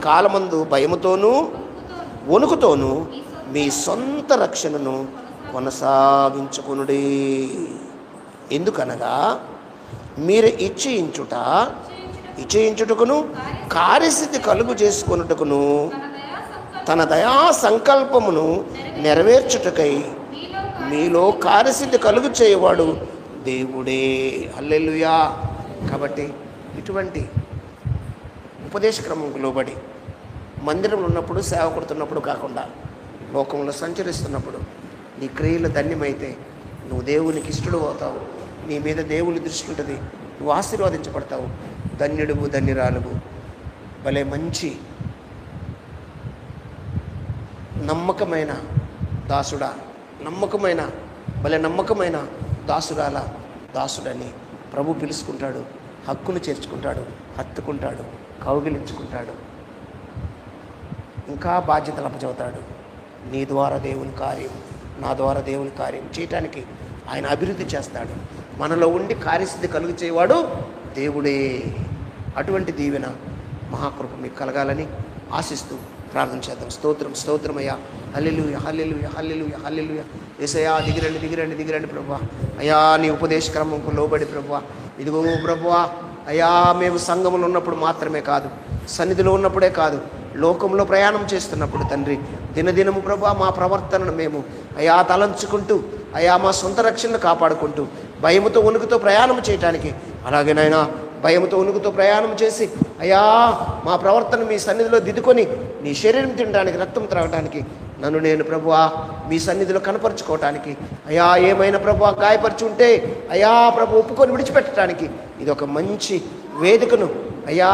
కాలమందు భయముతోనూ వణుకుతోనూ మీ సొంత రక్షణను కొనసాగించుకొనుడి. ఎందుకనగా మీరు ఇచ్చయించుటకును కార్యసిద్ధి కలుగు చేసుకొనుటకును తన దయా సంకల్పమును నెరవేర్చుటకై మీలో కార్యసిద్ధి కలుగు చేయవాడు దేవుడే. హల్లెలూయా. కాబట్టి ఇటువంటి ఉపదేశ క్రమంకు లోబడి మందిరంలో ఉన్నప్పుడు, సేవ కొడుతున్నప్పుడు కాకుండా లోకంలో సంచరిస్తున్నప్పుడు నీ క్రియలు ధన్యమైతే నువ్వు దేవునికి ఇష్టడు అవుతావు. నీ మీద దేవుని దృష్టి ఉంటుంది. నువ్వు ఆశీర్వదించబడతావు. ధన్యుడువు, ధన్యురాలువు. భలే మంచి నమ్మకమైన దాసుడా, నమ్మకమైన దాసురాల దాసుడని ప్రభు పిలుచుకుంటాడు. హక్కును చేర్చుకుంటాడు, హత్తుకుంటాడు, కౌగిలించుకుంటాడు. ఇంకా బాధ్యతలు అప్పచెబుతాడు. నీ ద్వారా దేవుని కార్యం, నా ద్వారా దేవుని కార్యం చేయటానికి ఆయన అభివృద్ధి చేస్తాడు. మనలో ఉండి కార్యసిద్ధి కలుగు చేయవాడు దేవుడే. అటువంటి దీవెన, మహాకృప మీకు కలగాలని ఆశిస్తూ ప్రార్థన చేద్దాం. స్తోత్రమయ్యా. హల్లెలూయా, హల్లెలూయా, హల్లెలూయా, హల్లెలూయా. యేసయ్యా, దిగిరండి ప్రభువా. అయ్యా, నీ ఉపదేశ క్రమంకు లోబడి ప్రభువా, ఇదిగో ప్రభువా, అయ్యా, మేము సంఘములో ఉన్నప్పుడు మాత్రమే కాదు, సన్నిధిలో ఉన్నప్పుడే కాదు, లోకంలో ప్రయాణం చేస్తున్నప్పుడు తండ్రి, దినదినము ప్రభువా మా ప్రవర్తనను మేము అయ్యా తలంచుకుంటూ, అయ్యా మా సొంత రక్షణను కాపాడుకుంటూ, భయముతో వణుకుతో ప్రయాణం చేయటానికి, అలాగేనైనా భయముతో వణుకుతో ప్రయాణం చేసి అయ్యా మా ప్రవర్తన మీ సన్నిధిలో దిద్దుకొని నీ శరీరం తినడానికి, రక్తం త్రాగడానికి నన్ను నేను ప్రభువా మీ సన్నిధిలో కనపరుచుకోవటానికి, అయ్యా ఏమైనా ప్రభువా గాయపరిచి ఉంటే అయ్యా ప్రభు ఒప్పుకొని విడిచిపెట్టడానికి ఇది ఒక మంచి వేదికను అయ్యా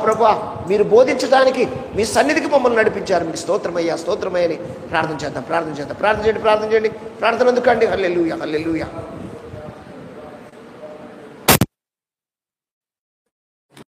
ప్రభువా మీరు బోధించడానికి మీ సన్నిధికి మమ్మల్ని నడిపించారు. మీకు స్తోత్రమయ్యా, స్తోత్రమయ్యని ప్రార్థన చేయండి. ప్రార్థన ఎందుకండి. హల్లెలూయా, హల్లెలూయా.